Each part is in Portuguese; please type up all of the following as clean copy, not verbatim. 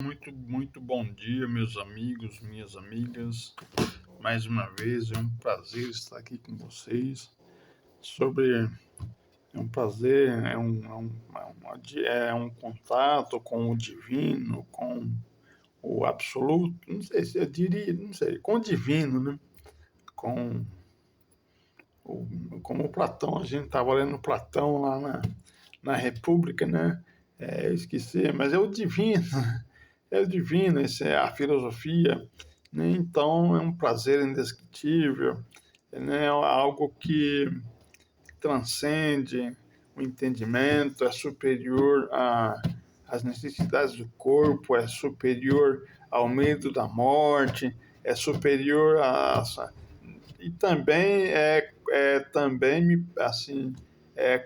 Muito bom dia, meus amigos, minhas amigas. Mais uma vez, é um prazer estar aqui com vocês. É um prazer, é um contato com o divino, com o absoluto. Não sei se eu diria, não sei, com o divino, né? Com como o Platão, a gente estava lendo Platão lá na República, né? Eu esqueci, mas é o divino. É o divino, essa é a filosofia, né? Então é um prazer indescritível, né? É algo que transcende o entendimento, é superior às necessidades do corpo, é superior ao medo da morte, é superior a e também também assim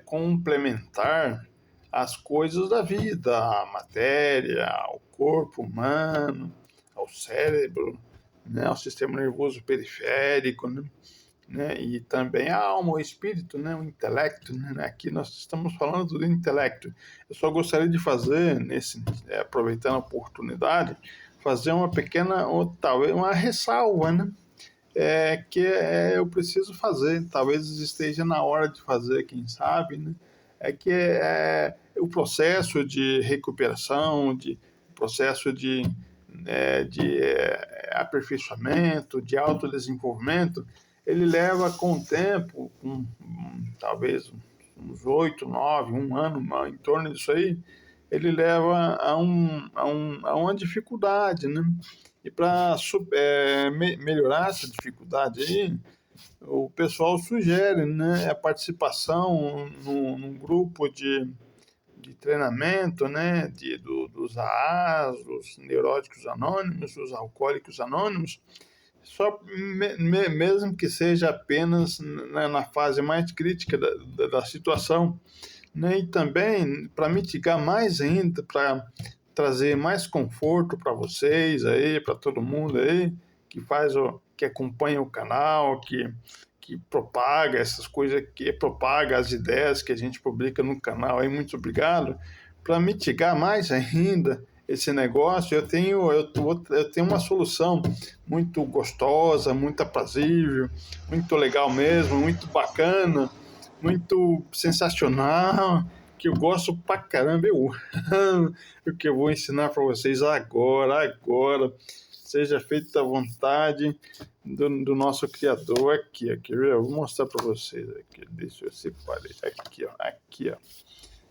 complementar as coisas da vida, a matéria, o corpo humano, ao cérebro, né, ao sistema nervoso periférico, né, e também a alma, o espírito, né, o intelecto, né, aqui nós estamos falando do intelecto. Eu só gostaria de fazer, aproveitando a oportunidade, fazer uma pequena, ou talvez uma ressalva, né, eu preciso fazer, talvez esteja na hora de fazer, quem sabe, né, o processo de recuperação, processo de aperfeiçoamento, de autodesenvolvimento, ele leva com o tempo, talvez uns 8, 9, um ano, em torno disso aí, ele leva a uma dificuldade, né? E para melhorar essa dificuldade aí, o pessoal sugere, né, a participação num grupo de treinamento, né, dos AAs, dos neuróticos anônimos, dos alcoólicos anônimos, mesmo que seja apenas na fase mais crítica da situação, né, e também para mitigar mais ainda, para trazer mais conforto para vocês aí, para todo mundo aí que acompanha o canal, que propaga essas coisas, que propaga as ideias que a gente publica no canal aí, muito obrigado. Para mitigar mais ainda esse negócio, eu tenho uma solução muito gostosa, muito aprazível, muito legal mesmo, muito bacana, muito sensacional, que eu gosto pra caramba, eu amo o que eu vou ensinar para vocês agora. Seja feita a vontade do nosso Criador aqui. Eu vou mostrar para vocês aqui. Deixa eu separar aqui, ó.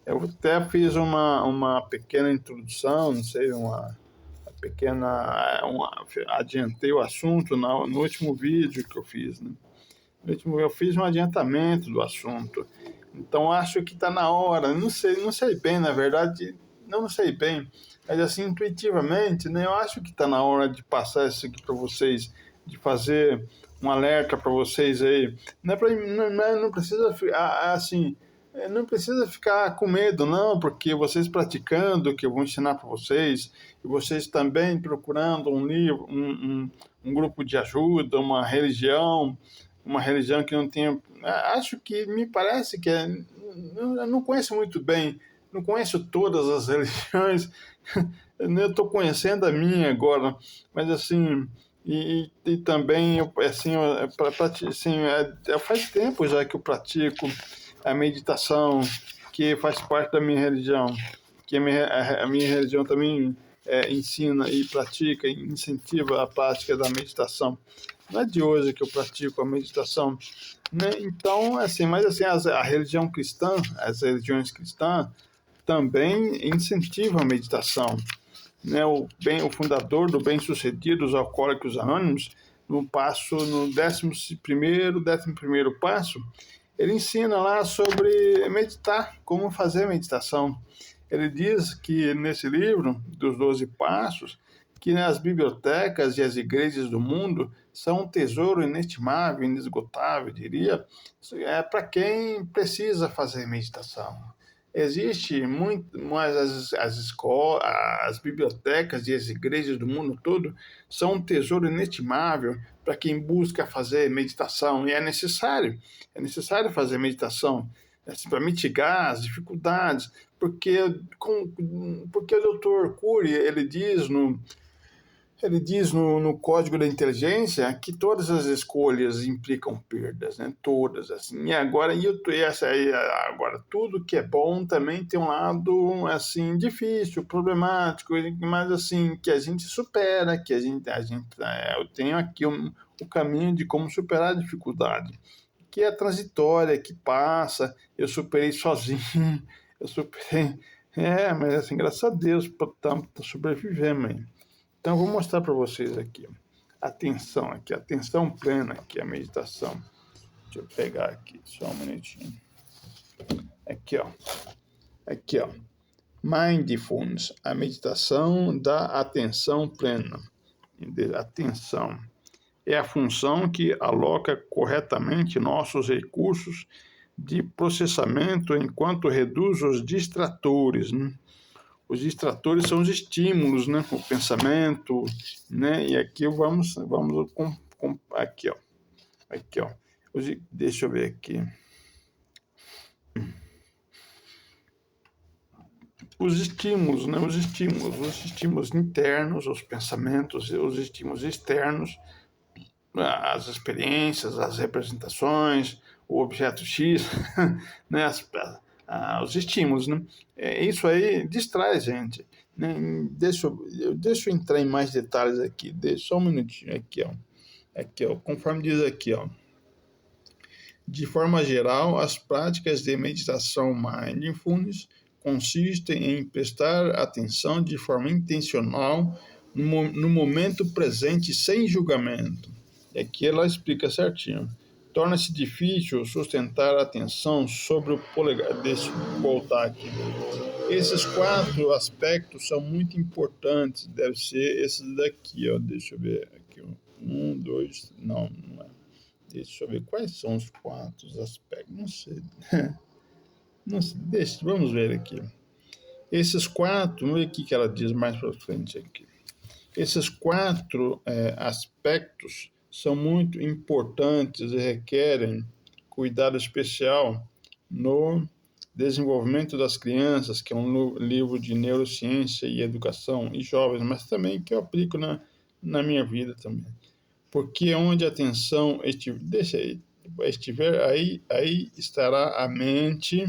Eu até fiz uma pequena introdução, não sei, adiantei o assunto no último vídeo que eu fiz, né? Eu fiz um adiantamento do assunto. Então acho que está na hora. Não sei bem, na verdade, não sei bem, mas assim intuitivamente, né? Eu acho que está na hora de passar isso aqui para vocês, de fazer um alerta para vocês aí. Não precisa assim. Não precisa ficar com medo, não, porque vocês praticando o que eu vou ensinar para vocês, e vocês também procurando um livro, um grupo de ajuda, uma religião que não tenha. Acho que me parece que eu não conheço muito bem, não conheço todas as religiões, eu estou conhecendo a minha agora, mas assim. E também, faz tempo já que eu pratico a meditação, que faz parte da minha religião, que a minha religião também ensina e pratica, e incentiva a prática da meditação. Não é de hoje que eu pratico a meditação, né? Então, assim, mas assim, a religião cristã, as religiões cristãs também incentivam a meditação, né? O fundador do Bem-Sucedido, os Alcoólicos Anônimos, no 11º passo, ele ensina lá sobre meditar, como fazer meditação. Ele diz que nesse livro, dos 12 Passos, que as bibliotecas e as igrejas do mundo são um tesouro inestimável, inesgotável, diria, para quem precisa fazer meditação. Existe muito, mas as escolas, as bibliotecas e as igrejas do mundo todo são um tesouro inestimável para quem busca fazer meditação, e é necessário fazer meditação para mitigar as dificuldades, porque, porque o Dr. Cury, ele diz no Código da Inteligência que todas as escolhas implicam perdas, né? Todas, assim. Agora, tudo que é bom também tem um lado, assim, difícil, problemático, mas, assim, que a gente supera, eu tenho aqui o caminho de como superar a dificuldade, que é transitória, que passa, eu superei sozinho, eu superei... mas, assim, graças a Deus, estamos sobrevivendo, hein? Então, eu vou mostrar para vocês aqui. Atenção plena aqui, a meditação. Deixa eu pegar aqui, só um minutinho. Aqui, ó. Mindfulness, a meditação da atenção plena. Atenção. É a função que aloca corretamente nossos recursos de processamento enquanto reduz os distratores, né? Os distratores são os estímulos, né? O pensamento, né? E aqui vamos aqui, ó. Deixa eu ver aqui. Os estímulos, né? Os estímulos internos, os pensamentos, os estímulos externos, as experiências, as representações, o objeto X, né? Os estímulos, né? Isso aí distrai a gente, né? Deixa eu entrar em mais detalhes aqui, só um minutinho, aqui, ó, conforme diz aqui, ó. De forma geral, as práticas de meditação mindfulness consistem em prestar atenção de forma intencional no momento presente sem julgamento. E aqui ela explica certinho. Torna-se difícil sustentar a atenção sobre o polegar. Deixa eu voltar aqui. Esses 4 aspectos são muito importantes. Deve ser esses daqui, ó. Deixa eu ver aqui. 1, 2, não é. Deixa eu ver quais são os 4 aspectos. Não sei. Não sei. Vamos ver aqui. Esses 4, vamos ver o que ela diz mais para frente aqui. Esses 4 aspectos são muito importantes e requerem cuidado especial no desenvolvimento das crianças, que é um livro de neurociência e educação e jovens, mas também que eu aplico na minha vida também. Porque onde a atenção estiver, aí estará a mente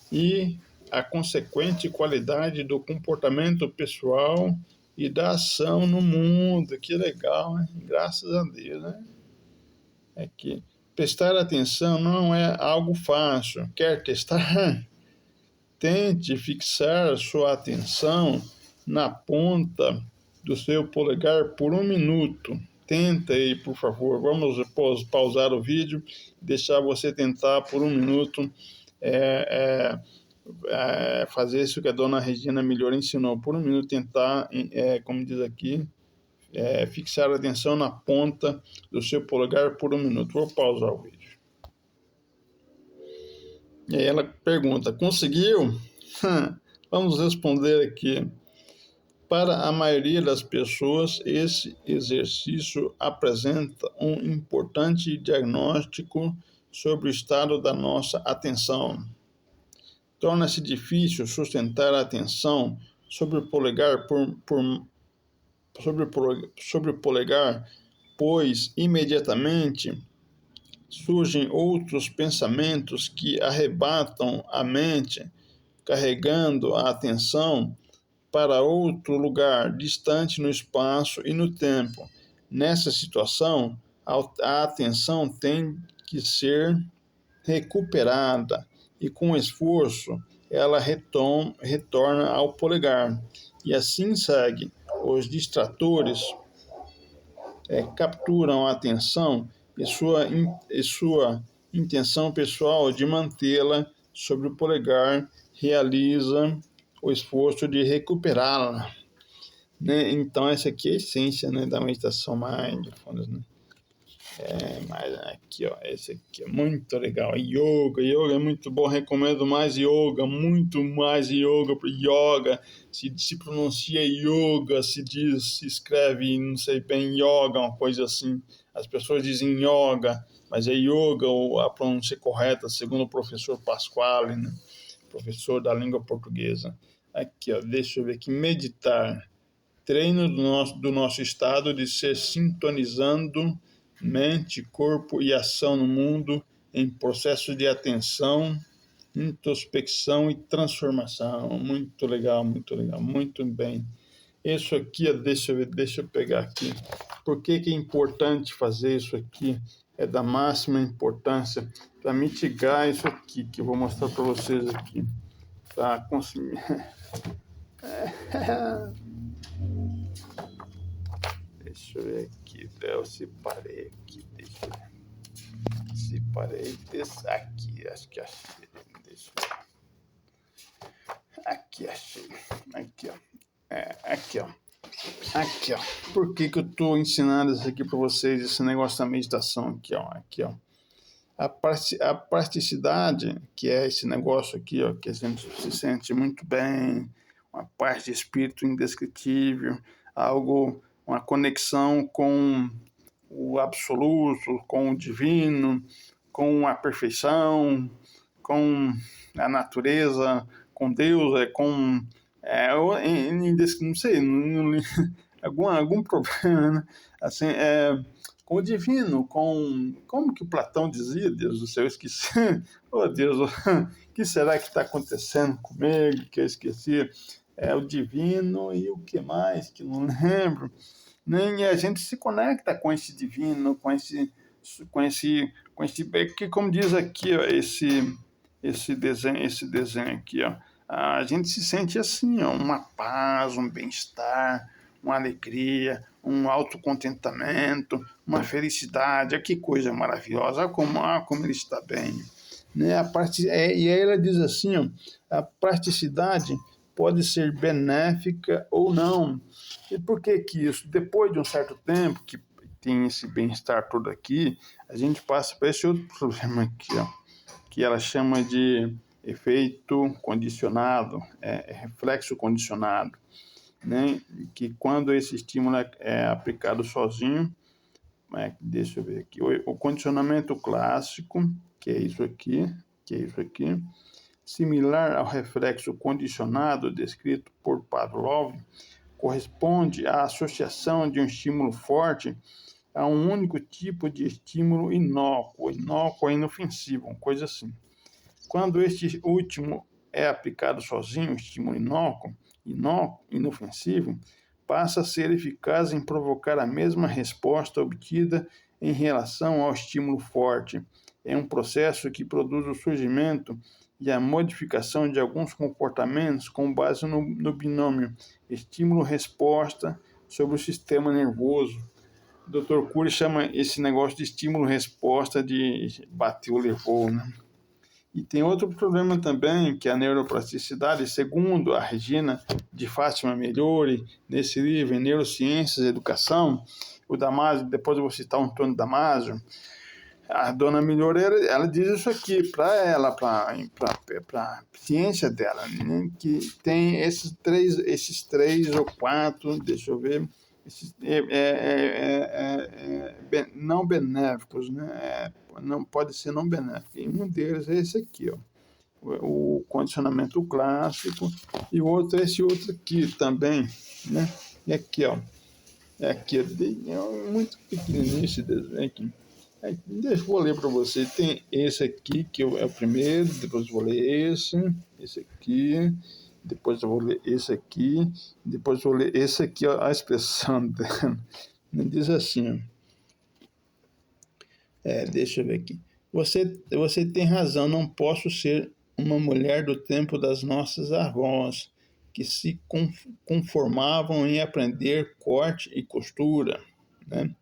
e a consequente qualidade do comportamento pessoal e da ação no mundo. Que legal, né? Graças a Deus, né? Que prestar atenção não é algo fácil. Quer testar? Tente fixar sua atenção na ponta do seu polegar por 1 minuto. Tenta aí, por favor. Vamos pausar o vídeo e deixar você tentar por 1 minuto fazer isso que a dona Regina Melhor ensinou. Por 1 minuto tentar, como diz aqui, fixar a atenção na ponta do seu polegar por 1 minuto. Vou pausar o vídeo. E aí ela pergunta, conseguiu? Vamos responder aqui. Para a maioria das pessoas, esse exercício apresenta um importante diagnóstico sobre o estado da nossa atenção. Torna-se difícil sustentar a atenção sobre o polegar sobre o polegar, pois imediatamente surgem outros pensamentos que arrebatam a mente, carregando a atenção para outro lugar distante no espaço e no tempo. Nessa situação, a atenção tem que ser recuperada e, com esforço, ela retorna ao polegar. E assim segue. Os distratores capturam a atenção e sua intenção pessoal de mantê-la sobre o polegar realiza o esforço de recuperá-la, né? Então essa aqui é a essência, né, da meditação mindfulness, né? Mas aqui, ó, esse aqui é muito legal. Yoga é muito bom. Recomendo mais yoga, muito mais yoga. Yoga se pronuncia yoga, se escreve, não sei bem, yoga, uma coisa assim. As pessoas dizem yoga, mas é yoga, ou a pronúncia correta, segundo o professor Pasquale, né? professor da língua portuguesa. Aqui, ó, deixa eu ver aqui, meditar. Treino do nosso estado de ser sintonizando mente, corpo e ação no mundo em processo de atenção, introspecção e transformação. Muito legal, muito bem. Isso aqui, deixa eu pegar aqui. Por que é importante fazer isso aqui? É da máxima importância para mitigar isso aqui, que eu vou mostrar para vocês aqui. Tá? Deixa eu ver aqui, eu separei aqui, deixa eu ver. Separei desse aqui, acho que achei. Deixa eu ver. Aqui, achei. Aqui, ó. Aqui, ó. Aqui, ó. Por que eu estou ensinando isso aqui para vocês, esse negócio da meditação aqui, ó. Aqui, ó. A praticidade, que é esse negócio aqui, ó, que a gente se sente muito bem, uma paz de espírito indescritível, algo, uma conexão com o absoluto, com o divino, com a perfeição, com a natureza, com Deus, não sei, algum problema, né? Assim, com o divino, como que o Platão dizia, Deus do céu, eu esqueci, oh Deus, o que será que está acontecendo comigo, que eu esqueci, o divino e o que mais, que não lembro, nem a gente se conecta com esse divino, com esse que como diz aqui, ó, esse desenho aqui, ó, a gente se sente assim, ó, uma paz, um bem-estar, uma alegria, um autocontentamento, uma felicidade. Que coisa maravilhosa, como ele está bem. Né? E aí ela diz assim, ó, a praticidade pode ser benéfica ou não. E por que isso? Depois de um certo tempo que tem esse bem-estar todo aqui, a gente passa para esse outro problema aqui, ó, que ela chama de efeito condicionado, reflexo condicionado, né? Que quando esse estímulo é aplicado sozinho, deixa eu ver aqui, o condicionamento clássico, que é isso aqui, similar ao reflexo condicionado descrito por Pavlov, corresponde à associação de um estímulo forte a um único tipo de estímulo inócuo é inofensivo, uma coisa assim. Quando este último é aplicado sozinho, o estímulo inócuo, inofensivo, passa a ser eficaz em provocar a mesma resposta obtida em relação ao estímulo forte. É um processo que produz o surgimento e a modificação de alguns comportamentos com base no binômio estímulo-resposta sobre o sistema nervoso. O Dr. Cury chama esse negócio de estímulo-resposta de bateu, levou, né? E tem outro problema também, que é a neuroplasticidade, segundo a Regina de Fátima Melhore, nesse livro, em Neurociências e Educação, o Damasio, depois eu vou citar o Antônio Damasio, a dona Melhore, ela diz isso aqui para ela, para a ciência dela, né, que tem esses três ou quatro, deixa eu ver, não benéficos, né? Não pode ser não benéfico. E um deles é esse aqui, ó, o condicionamento clássico, e o outro é esse outro aqui também, né? E aqui, ó, é muito pequenininho esse desenho aqui. Deixa eu vou ler para você. Tem esse aqui, que é o primeiro, depois eu vou ler esse aqui, depois eu vou ler esse aqui, depois eu vou ler esse aqui, ó, a expressão dela. Diz assim, deixa eu ver aqui. Você tem razão, não posso ser uma mulher do tempo das nossas avós, que se conformavam em aprender corte e costura, né?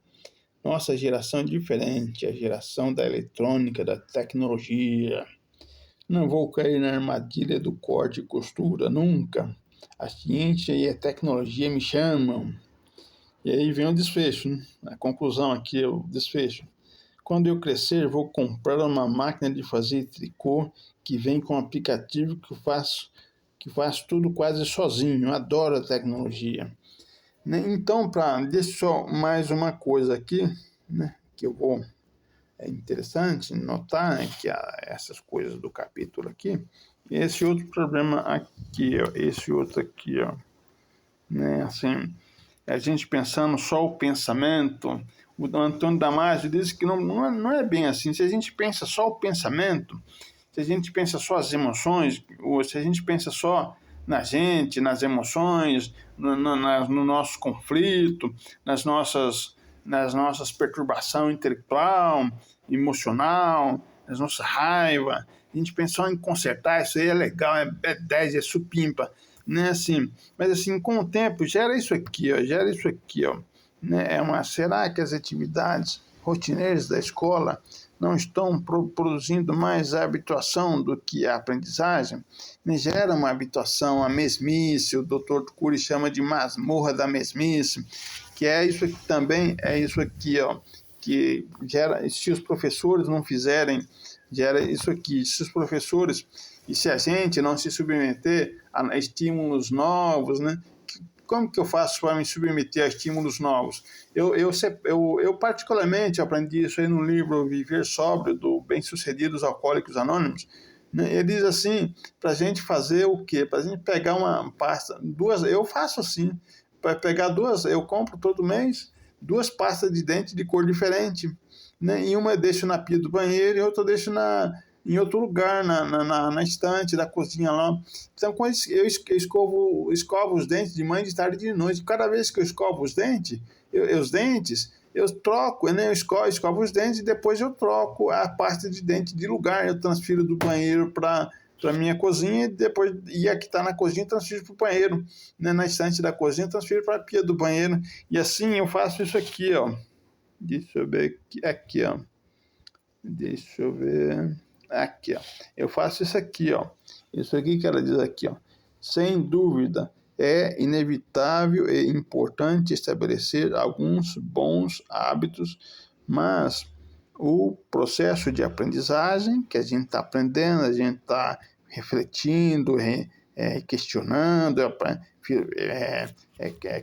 Nossa geração é diferente, a geração da eletrônica, da tecnologia. Não vou cair na armadilha do corte e costura, nunca. A ciência e a tecnologia me chamam. E aí vem o desfecho, né? A conclusão aqui é o desfecho. Quando eu crescer, vou comprar uma máquina de fazer tricô que vem com um aplicativo que faz tudo quase sozinho. Eu adoro a tecnologia. Então, deixa só mais uma coisa aqui, né, que é interessante notar, né, que essas coisas do capítulo aqui, Esse outro problema aqui, ó, esse outro aqui, ó, né, assim, a gente pensando só o pensamento, o Antônio Damasio diz que não é bem assim. Se a gente pensa só o pensamento, se a gente pensa só as emoções, ou se a gente pensa só na gente, nas emoções, no nosso conflito, nas nossas perturbações intelectual, emocional, nas nossas raiva, a gente pensa só em consertar, isso aí é legal, é 10, é supimpa, né, assim, mas assim, com o tempo, gera isso aqui, ó, né, será que as atividades rotineiras da escola não estão produzindo mais a habituação do que a aprendizagem? Me gera uma habituação, a mesmice, o Dr. Cury chama de masmorra da mesmice, que é isso aqui também, é isso aqui, ó, que gera, se os professores não fizerem, gera isso aqui, se os professores, e se a gente não se submeter a estímulos novos, né? Como que eu faço para me submeter a estímulos novos? Eu particularmente aprendi isso aí no livro Viver Sóbrio, do Bem-Sucedidos Alcoólicos Anônimos, né? Ele diz assim, para a gente fazer o quê? Para a gente pegar uma pasta, eu faço assim, para pegar eu compro todo mês 2 pastas de dente de cor diferente, né? E uma eu deixo na pia do banheiro e outra eu deixo em outro lugar, na estante da cozinha lá. Então, quando eu escovo os dentes de manhã, de tarde e de noite. Cada vez que eu escovo os dentes, eu troco, né? Eu escovo os dentes e depois eu troco a pasta de dente de lugar. Eu transfiro do banheiro para minha cozinha e depois, e a que está na cozinha, transfiro para o banheiro. Né? Na estante da cozinha, transfiro para a pia do banheiro. E assim eu faço isso aqui, ó. Deixa eu ver aqui, ó. Deixa eu ver. Aqui, ó. Eu faço isso aqui, ó. Isso aqui que ela diz aqui, ó. Sem dúvida, é inevitável e importante estabelecer alguns bons hábitos, mas o processo de aprendizagem, que a gente está aprendendo, a gente está refletindo, questionando,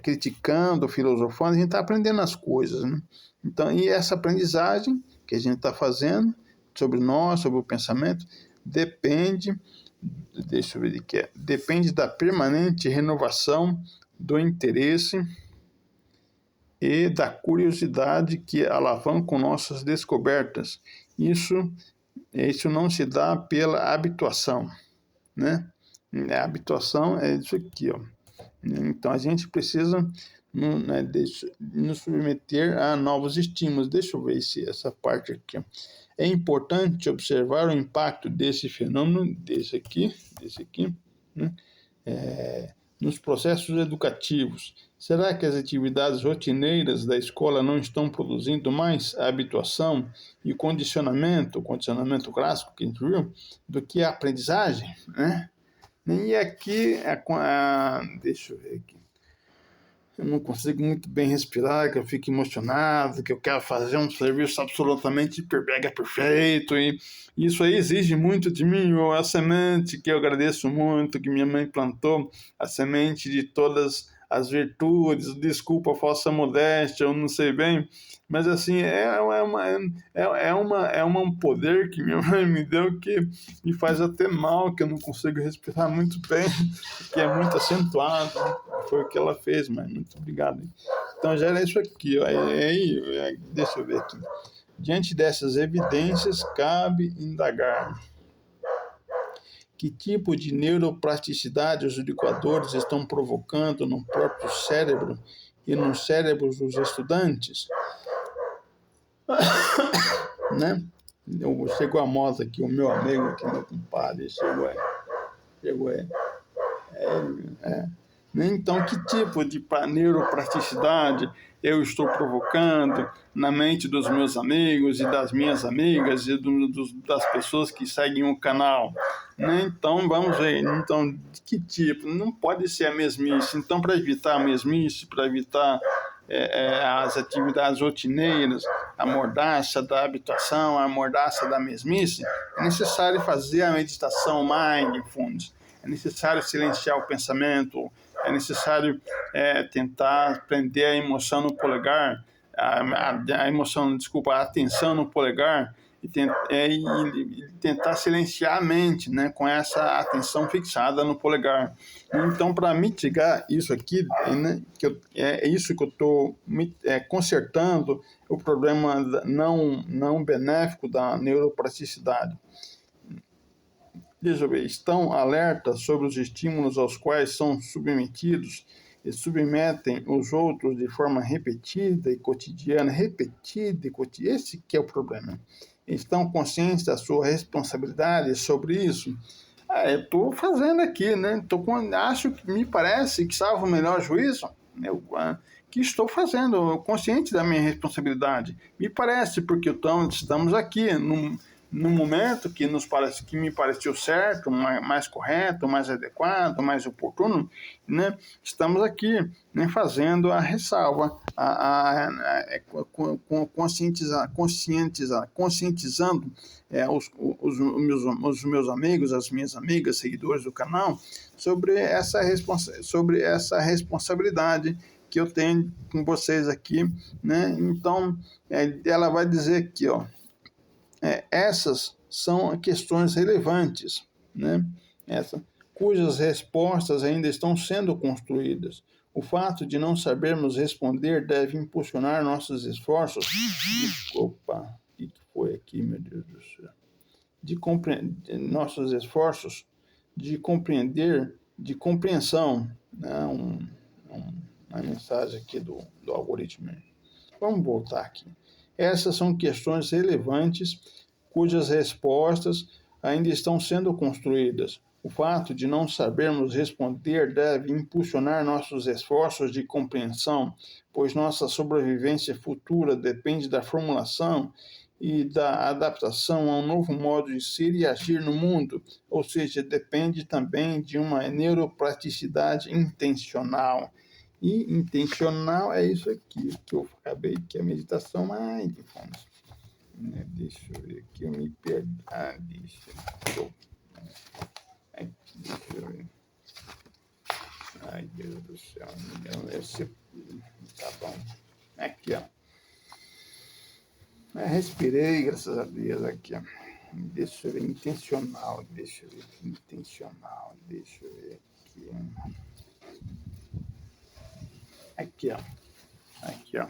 criticando, filosofando, a gente está aprendendo as coisas, né? Então, e essa aprendizagem que a gente está fazendo sobre nós, sobre o pensamento, depende, deixa eu ver o que é, depende da permanente renovação do interesse e da curiosidade que alavancam nossas descobertas. Isso não se dá pela habituação, né? A habituação é isso aqui, ó. Então a gente precisa nos submeter a novos estímulos. Deixa eu ver essa parte aqui. É importante observar o impacto desse fenômeno, desse aqui, né? Nos processos educativos. Será que as atividades rotineiras da escola não estão produzindo mais a habituação e o condicionamento clássico que a gente viu, do que a aprendizagem, né? E aqui, deixa eu ver aqui. Eu não consigo muito bem respirar, que eu fico emocionado, que eu quero fazer um serviço absolutamente mega perfeito, e isso aí exige muito de mim, a semente que eu agradeço muito, que minha mãe plantou, a semente de todas as virtudes, desculpa a falsa modéstia, eu não sei bem, mas assim, um poder que minha mãe me deu que me faz até mal, que eu não consigo respirar muito bem, que é muito acentuado. Foi o que ela fez, mas muito obrigado. Então já era isso aqui, ó. Deixa eu ver aqui. Diante dessas evidências, cabe indagar que tipo de neuroplasticidade os educadores estão provocando no próprio cérebro e nos cérebros dos estudantes, né? Chegou a moto aqui, o meu amigo aqui, meu compadre, chegou aí. Então, que tipo de neuroplasticidade eu estou provocando na mente dos meus amigos e das minhas amigas e das pessoas que seguem o canal? Né? Então, vamos ver. Então, de que tipo? Não pode ser a mesmice. Então, para evitar a mesmice, para evitar as atividades rotineiras, a mordaça da habituação, a mordaça da mesmice, é necessário fazer a meditação mindfulness. É necessário silenciar o pensamento, é necessário tentar prender a emoção no polegar, a atenção no polegar e tentar silenciar a mente, né, com essa atenção fixada no polegar. Então, para mitigar isso aqui, né, é isso que eu estou consertando o problema não benéfico da neuroplasticidade. Deixa eu ver, estão alertas sobre os estímulos aos quais são submetidos e submetem os outros de forma repetida e cotidiana, esse que é o problema. Estão conscientes da sua responsabilidade sobre isso? Eu estou fazendo aqui, né? Acho que me parece que, salvo o melhor juízo, que estou fazendo, consciente da minha responsabilidade. Me parece, porque estamos aqui num momento que me pareceu certo, mais correto, mais adequado, mais oportuno, né? Estamos aqui, né, fazendo a ressalva, conscientizando os meus amigos, as minhas amigas, seguidores do canal, sobre essa responsabilidade que eu tenho com vocês aqui, né? Então, ela vai dizer aqui, ó, essas são questões relevantes, né? Cujas respostas ainda estão sendo construídas. O fato de não sabermos responder deve impulsionar nossos esforços. Opa, o que foi aqui, meu Deus do céu? Nossos esforços de compreender, de compreensão, né? Uma mensagem aqui do algoritmo. Vamos voltar aqui. Essas são questões relevantes cujas respostas ainda estão sendo construídas. O fato de não sabermos responder deve impulsionar nossos esforços de compreensão, pois nossa sobrevivência futura depende da formulação e da adaptação a um novo modo de ser e agir no mundo, ou seja, depende também de uma neuroplasticidade intencional. E intencional é isso aqui que eu acabei, que é a meditação mindfulness. Deixa eu ver aqui, eu me perdi. Deixa eu ver. Ai, Deus do céu. Tá bom. Aqui, ó. Respirei, graças a Deus, aqui, ó. Deixa eu ver, intencional. Deixa eu ver aqui. Aqui, ó.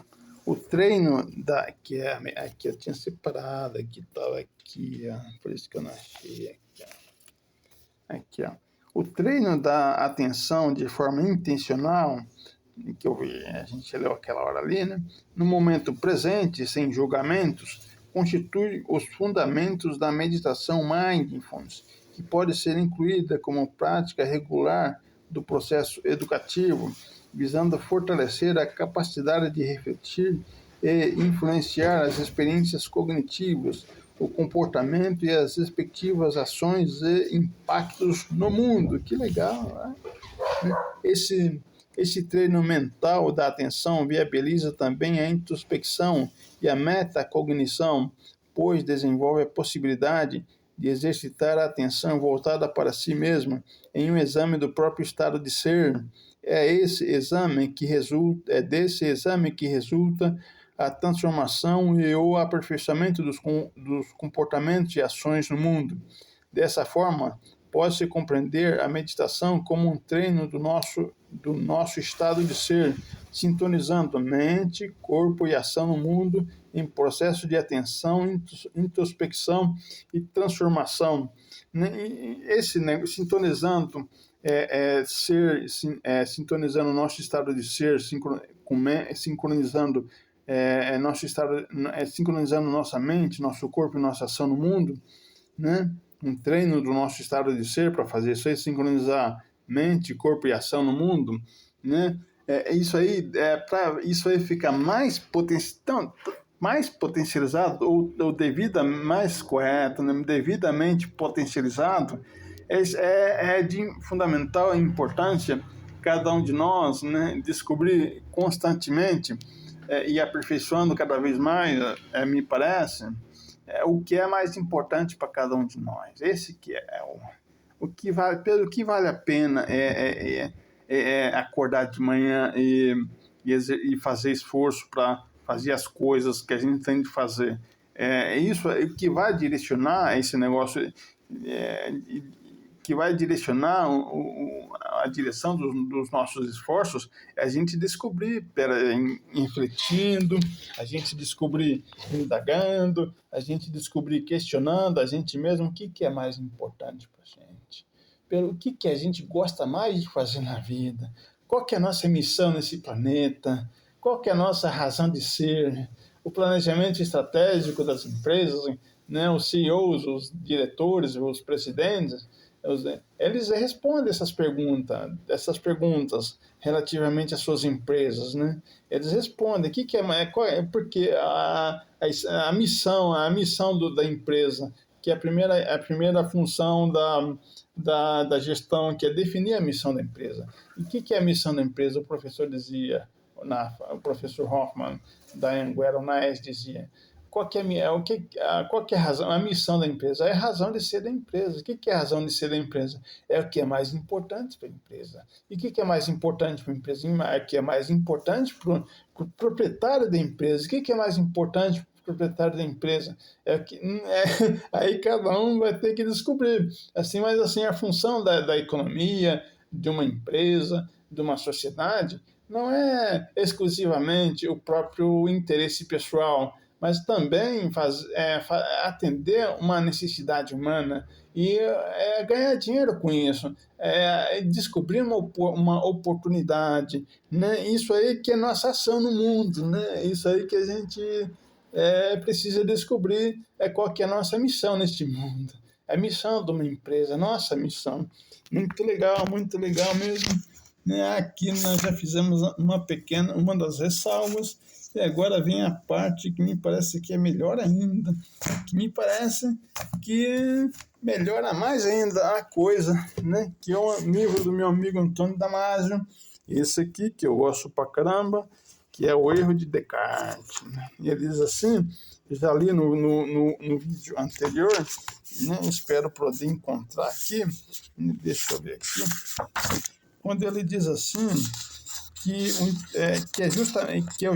O treino aqui eu tinha separado, aqui estava aqui, ó. Por isso que eu não achei aqui, ó. O treino da atenção de forma intencional, que a gente leu aquela hora ali, né? No momento presente, sem julgamentos, constitui os fundamentos da meditação mindfulness, que pode ser incluída como prática regular do processo educativo, visando fortalecer a capacidade de refletir e influenciar as experiências cognitivas, o comportamento e as respectivas ações e impactos no mundo. Que legal, né? Esse treino mental da atenção viabiliza também a introspecção e a metacognição, pois desenvolve a possibilidade de exercitar a atenção voltada para si mesma em um exame do próprio estado de ser. É desse exame que resulta a transformação e o aperfeiçoamento dos comportamentos e ações no mundo. Dessa forma, pode-se compreender a meditação como um treino do nosso estado de ser, sintonizando mente, corpo e ação no mundo em processo de atenção, introspecção e transformação. Sintonizando sintonizando o nosso estado de ser, sincronizando nosso estado, sincronizando nossa mente, nosso corpo e nossa ação no mundo, né? Um treino do nosso estado de ser para fazer isso aí, sincronizar mente, corpo e ação no mundo, né? Isso aí fica mais potencializado ou mais correto, né? Devidamente potencializado, é de fundamental importância cada um de nós, né, descobrir constantemente e aperfeiçoando cada vez mais, me parece, o que é mais importante para cada um de nós. Esse que pelo que vale a pena acordar de manhã e fazer esforço para fazer as coisas que a gente tem de fazer. Isso é o que vai direcionar esse negócio, é, que vai direcionar a direção dos nossos esforços, é a gente descobrir, refletindo, a gente descobrir indagando, a gente descobrir questionando a gente mesmo o que é mais importante para a gente, pelo que a gente gosta mais de fazer na vida, qual que é a nossa missão nesse planeta, qual que é a nossa razão de ser, o planejamento estratégico das empresas, né, os CEOs, os diretores, os presidentes, eles respondem essas perguntas relativamente às suas empresas, né? Eles respondem que porque a missão da empresa, que é a primeira função da gestão, que é definir a missão da empresa. E o que é a missão da empresa? O professor dizia, o professor Hoffman da Anguera Unaes dizia, qual que é a razão, a missão da empresa? É a razão de ser da empresa. O que é a razão de ser da empresa? É o que é mais importante para a empresa. E o que é mais importante para a empresa? É o que é mais importante para o proprietário da empresa. O que é mais importante para o proprietário da empresa? Aí cada um vai ter que descobrir. Mas assim, a função da economia, de uma empresa, de uma sociedade, não é exclusivamente o próprio interesse pessoal, mas também atender uma necessidade humana e ganhar dinheiro com isso, descobrir uma oportunidade, né? Isso aí que é nossa ação no mundo, né? Isso aí que a gente precisa descobrir qual que é a nossa missão neste mundo. A missão de uma empresa, nossa missão. Muito legal mesmo. Né? Aqui nós já fizemos uma das ressalvas, e agora vem a parte que me parece que é melhor ainda, que me parece que melhora mais ainda a coisa, né? Que é o livro do meu amigo Antônio Damasio, esse aqui que eu gosto pra caramba, que é o erro de Descartes. Né? E ele diz assim, já li no vídeo anterior, né? Espero poder encontrar aqui, deixa eu ver aqui, quando ele diz assim, que é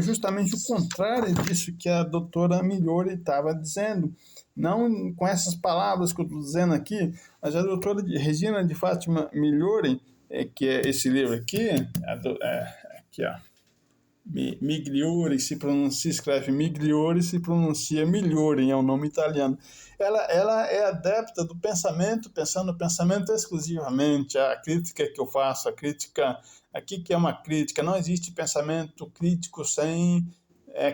justamente o contrário disso que a doutora Migliori estava dizendo. Não com essas palavras que eu estou dizendo aqui, mas a doutora Regina de Fátima Migliori, que é esse livro aqui, aqui ó, Migliori, se escreve Migliori, se pronuncia Migliori, é um nome italiano. Ela é adepta do pensamento, pensando no pensamento exclusivamente. A crítica que eu faço, aqui que é uma crítica, não existe pensamento crítico sem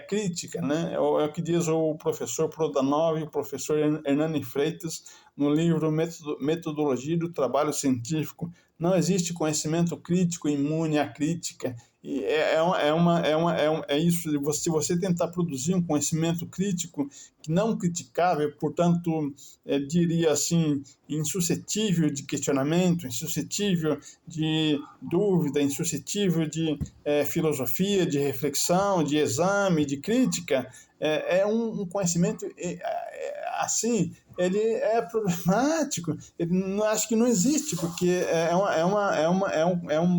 crítica, né? É o que diz o professor Prodanov e o professor Hernani Freitas no livro Metodologia do Trabalho Científico. Não existe conhecimento crítico imune à crítica. E isso, se você tentar produzir um conhecimento crítico não criticável, portanto, diria assim, insuscetível de questionamento, insuscetível de dúvida, insuscetível de filosofia, de reflexão, de exame, de crítica, um conhecimento assim, ele é problemático, acho que não existe, porque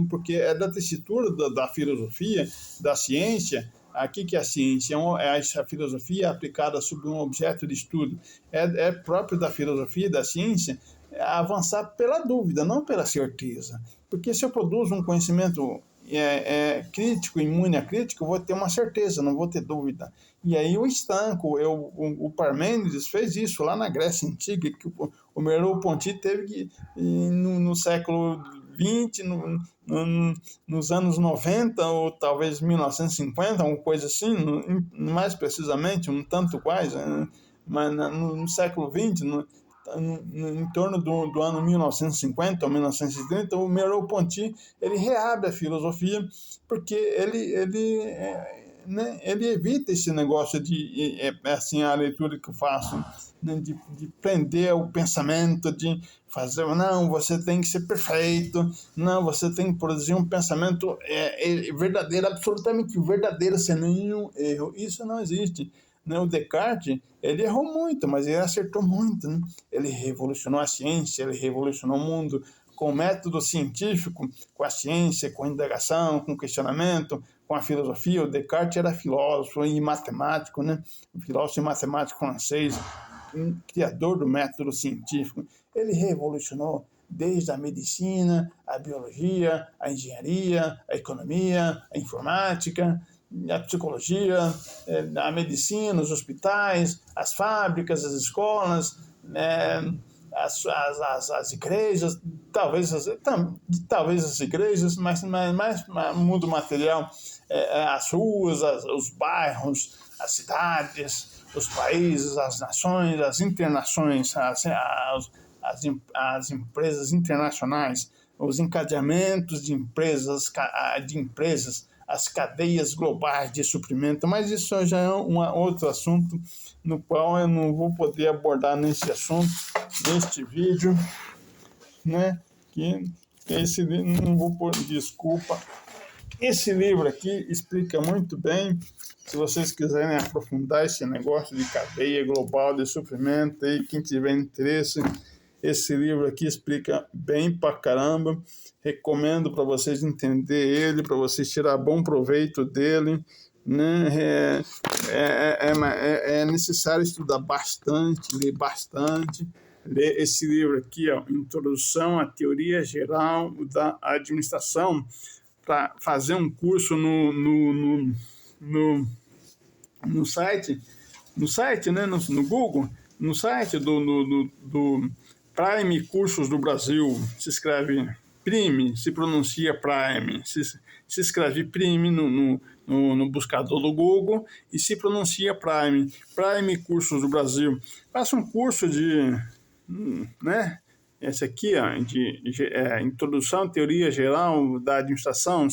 porque é da tessitura da filosofia, da ciência. Aqui que a ciência a filosofia aplicada sobre um objeto de estudo é próprio da filosofia, da ciência, avançar pela dúvida, não pela certeza. Porque se eu produzo um conhecimento crítico, imune à crítica, eu vou ter uma certeza, não vou ter dúvida. E aí eu estanco. O Parmênides fez isso lá na Grécia Antiga, que o Merleau-Ponty teve que, no século XX, nos anos 90, ou talvez 1950, alguma coisa assim, mais precisamente, um tanto quase, mas no século XX, em torno do ano 1950 ou 1930, o Merleau-Ponty ele reabre a filosofia, porque ele evita esse negócio de assim, a leitura que eu faço, né, de prender o pensamento, de fazer, não, você tem que ser perfeito, não, você tem que produzir um pensamento verdadeiro, absolutamente verdadeiro, sem nenhum erro. Isso não existe. Né? O Descartes, ele errou muito, mas ele acertou muito. Né? Ele revolucionou a ciência, ele revolucionou o mundo com o método científico, com a ciência, com a indagação, com o questionamento, com a filosofia. O Descartes era filósofo e matemático, né? Um filósofo e matemático francês, um criador do método científico. Ele revolucionou desde a medicina, a biologia, a engenharia, a economia, a informática, a psicologia, a medicina, os hospitais, as fábricas, as escolas, as igrejas, talvez as igrejas, mas mais no mundo material, as ruas, os bairros, as cidades, os países, as nações, as internações, as empresas internacionais, os encadeamentos de empresas, as cadeias globais de suprimento, mas isso já é um outro assunto no qual eu não vou poder abordar neste vídeo, né? Que esse não vou pôr, desculpa. Esse livro aqui explica muito bem. Se vocês quiserem aprofundar esse negócio de cadeia global de suprimento, aí quem tiver interesse, esse livro aqui explica bem pra caramba. Recomendo para vocês entender ele, para vocês tirar bom proveito dele, né? É necessário estudar bastante, ler bastante. Ler esse livro aqui, ó, Introdução à Teoria Geral da Administração, para fazer um curso no site, né, no Google, no site do Prime Cursos do Brasil. Se escreve Prime, se pronuncia Prime, se escreve Prime no buscador do Google e se pronuncia Prime Cursos do Brasil. Faça um curso né, esse aqui, ó, de Introdução à Teoria Geral da Administração.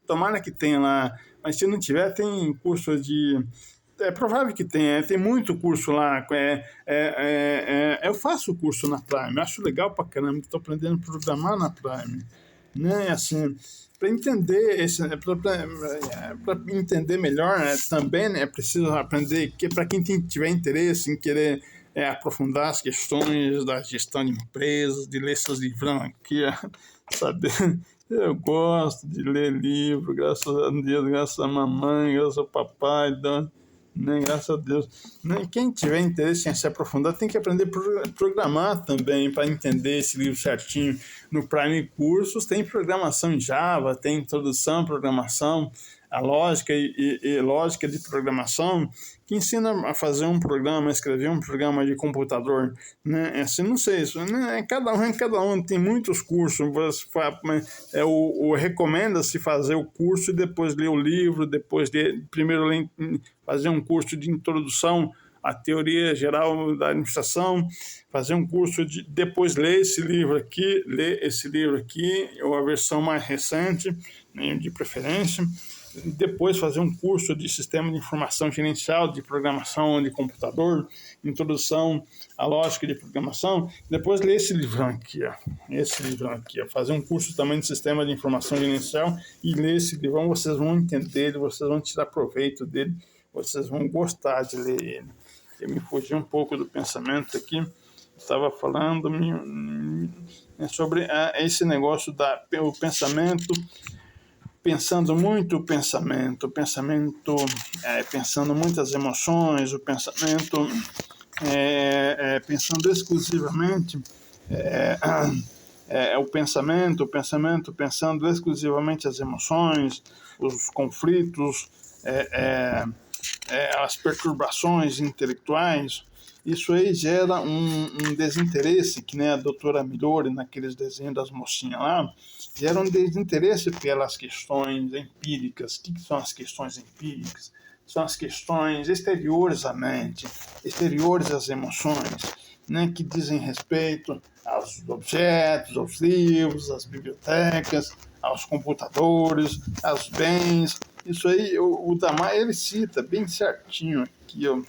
Tomara que tenha lá, mas se não tiver, tem curso de... É provável que tenha, tem muito curso lá. Eu faço curso na Prime, acho legal pra caramba, estou aprendendo a programar na Prime, né? Assim, para entender para entender melhor, né, também, né, é preciso aprender, que para quem tiver interesse em querer aprofundar as questões da gestão de empresas, de ler esses livrão aqui, saber. Eu gosto de ler livro, graças a Deus, graças a mamãe, graças ao papai, né, graças a Deus. Quem tiver interesse em se aprofundar tem que aprender a programar também, para entender esse livro certinho. No Prime Cursos tem programação em Java, tem introdução à programação, a lógica e lógica de programação, que ensina a fazer um programa, a escrever um programa de computador, né? Assim, não sei, isso, né? Cada um tem muitos cursos. Recomenda-se fazer o curso e depois ler o livro, primeiro fazer um curso de introdução à teoria geral da administração, fazer um curso depois ler esse livro aqui, ou a versão mais recente, né, de preferência. Depois fazer um curso de sistema de informação gerencial, de programação de computador, introdução à lógica de programação. Depois ler esse livrão aqui, ó. Fazer um curso também de sistema de informação gerencial e ler esse livrão. Vocês vão entender, vocês vão tirar proveito dele, vocês vão gostar de ler ele. Eu me fugi um pouco do pensamento aqui. Estava falando sobre esse negócio o pensamento, pensando muito o pensamento, pensando muitas emoções, o pensamento pensando exclusivamente o pensamento pensando exclusivamente as emoções, os conflitos, as perturbações intelectuais. Isso aí gera um desinteresse, que nem a doutora Milori, naqueles desenhos das mocinhas lá, gera um desinteresse pelas questões empíricas. O que são as questões empíricas? São as questões exteriores à mente, exteriores às emoções, né, que dizem respeito aos objetos, aos livros, às bibliotecas, aos computadores, aos bens. Isso aí, o Damar, ele cita bem certinho aqui, ó,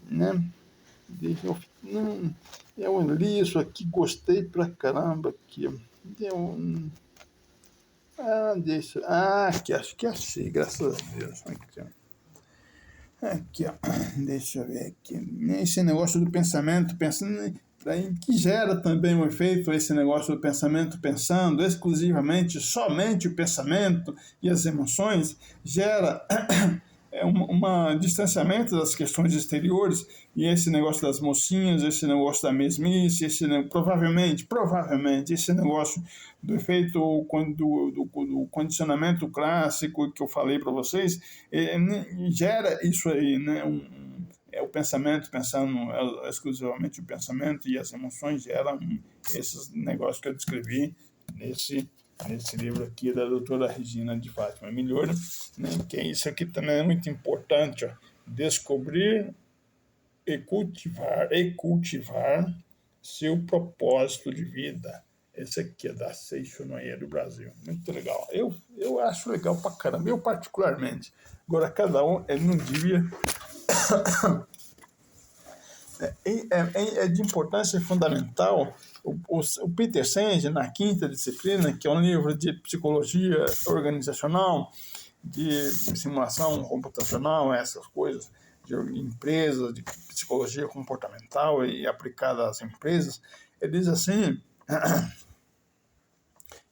né? Eu li isso aqui, gostei pra caramba aqui. Aqui, acho que achei, graças a Deus. Aqui, ó. Deixa eu ver aqui. Esse negócio do pensamento, que gera também um efeito, esse negócio do pensamento pensando exclusivamente, somente o pensamento e as emoções, gera distanciamento das questões exteriores, e esse negócio das mocinhas, esse negócio da mesmice, provavelmente, esse negócio do efeito do condicionamento clássico que eu falei para vocês, gera isso aí, né? O pensamento, pensando exclusivamente o pensamento e as emoções geram esses negócios que eu descrevi nesse livro aqui da doutora Regina de Fátima Melhor, né, que isso aqui também é muito importante, ó, descobrir e cultivar seu propósito de vida. Esse aqui é da Seixonoye do Brasil. Muito legal. Eu acho legal pra caramba, eu particularmente. Agora, cada um, ele não devia... É de importância fundamental o Peter Senge, na quinta disciplina, que é um livro de psicologia organizacional, de simulação computacional, essas coisas, de empresas, de psicologia comportamental e aplicada às empresas. Ele diz assim,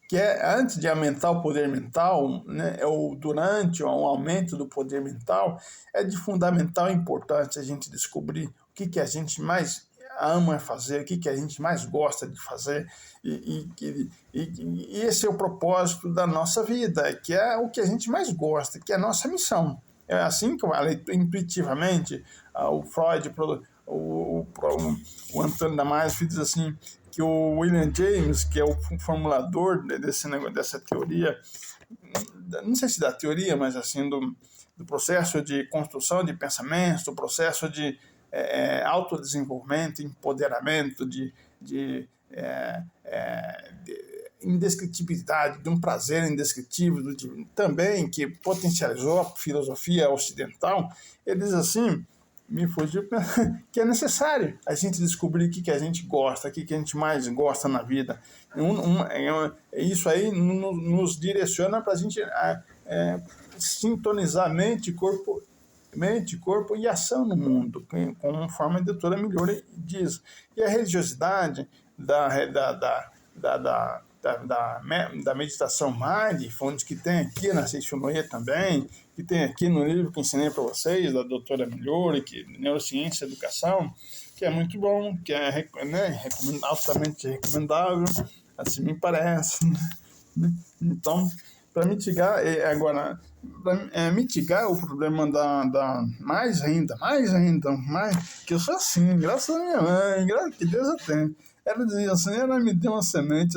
que antes de aumentar o poder mental, né, ou durante o aumento do poder mental, é de fundamental importância a gente descobrir o que a gente mais ama fazer, o que a gente mais gosta de fazer, e esse é o propósito da nossa vida, que é o que a gente mais gosta, que é a nossa missão. É assim que eu falei intuitivamente, o Freud, o Antônio Damasio diz assim, que o William James, que é o formulador dessa teoria, não sei se da teoria, mas assim do processo de construção de pensamentos, do processo de autodesenvolvimento, empoderamento, de indescritibilidade, de um prazer indescritível, também que potencializou a filosofia ocidental. Ele diz assim, me fugiu, que é necessário a gente descobrir o que a gente gosta, o que a gente mais gosta na vida. Isso aí nos direciona para a gente sintonizar mente, corpo e ação no mundo, conforme a doutora Melhor diz. E a religiosidade da meditação Mindfulness, que tem aqui na Seixonoye também, que tem aqui no livro que ensinei para vocês, da doutora Melhor, que Neurociência e Educação, que é muito bom, que é, né, altamente recomendável, assim me parece. Né? Então, para mitigar, mitigar o problema mais ainda, que eu sou assim, graças a minha mãe, graças que Deus eu tenho. Ela dizia assim, ela me deu uma semente,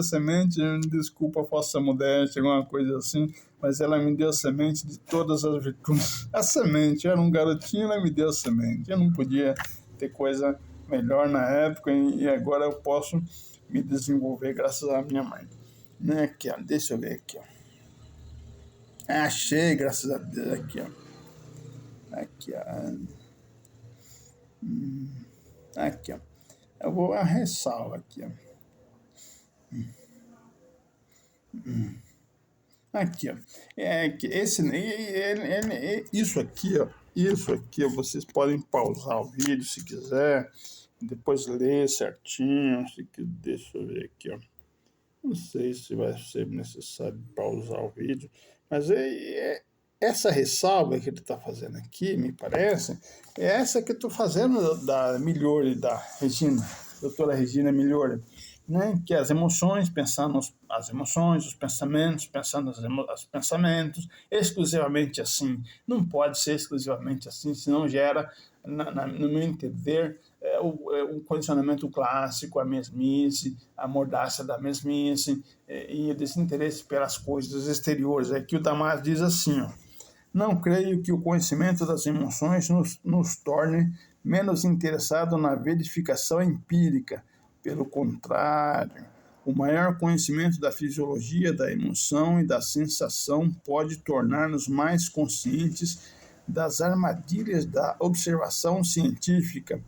desculpa a falsa modéstia, alguma coisa assim, mas ela me deu a semente de todas as virtudes. A semente, eu era um garotinho, ela me deu a semente. Eu não podia ter coisa melhor na época e agora eu posso me desenvolver graças à minha mãe. Né? Aqui, ó, deixa eu ver aqui, ó. Achei, graças a Deus, aqui, ó. Aqui, ó. Aqui, ó. Eu vou a ressalva aqui, ó. Aqui, ó. Isso aqui, ó. Vocês podem pausar o vídeo se quiser, depois ler certinho. Deixa eu ver aqui, ó. Não sei se vai ser necessário pausar o vídeo, mas essa ressalva que ele está fazendo aqui, me parece, é essa que eu estou fazendo da Melhor, da Regina, doutora Regina Melhor, né? Que as emoções, pensando as emoções, os pensamentos, pensando os pensamentos, exclusivamente assim. Não pode ser exclusivamente assim, senão gera, no meu entender, o condicionamento clássico, a mesmice, a mordaça da mesmice e o desinteresse pelas coisas exteriores. Aqui o Damasio diz assim, ó, não creio que o conhecimento das emoções nos torne menos interessados na verificação empírica. Pelo contrário, o maior conhecimento da fisiologia da emoção e da sensação pode tornar-nos mais conscientes das armadilhas da observação científica.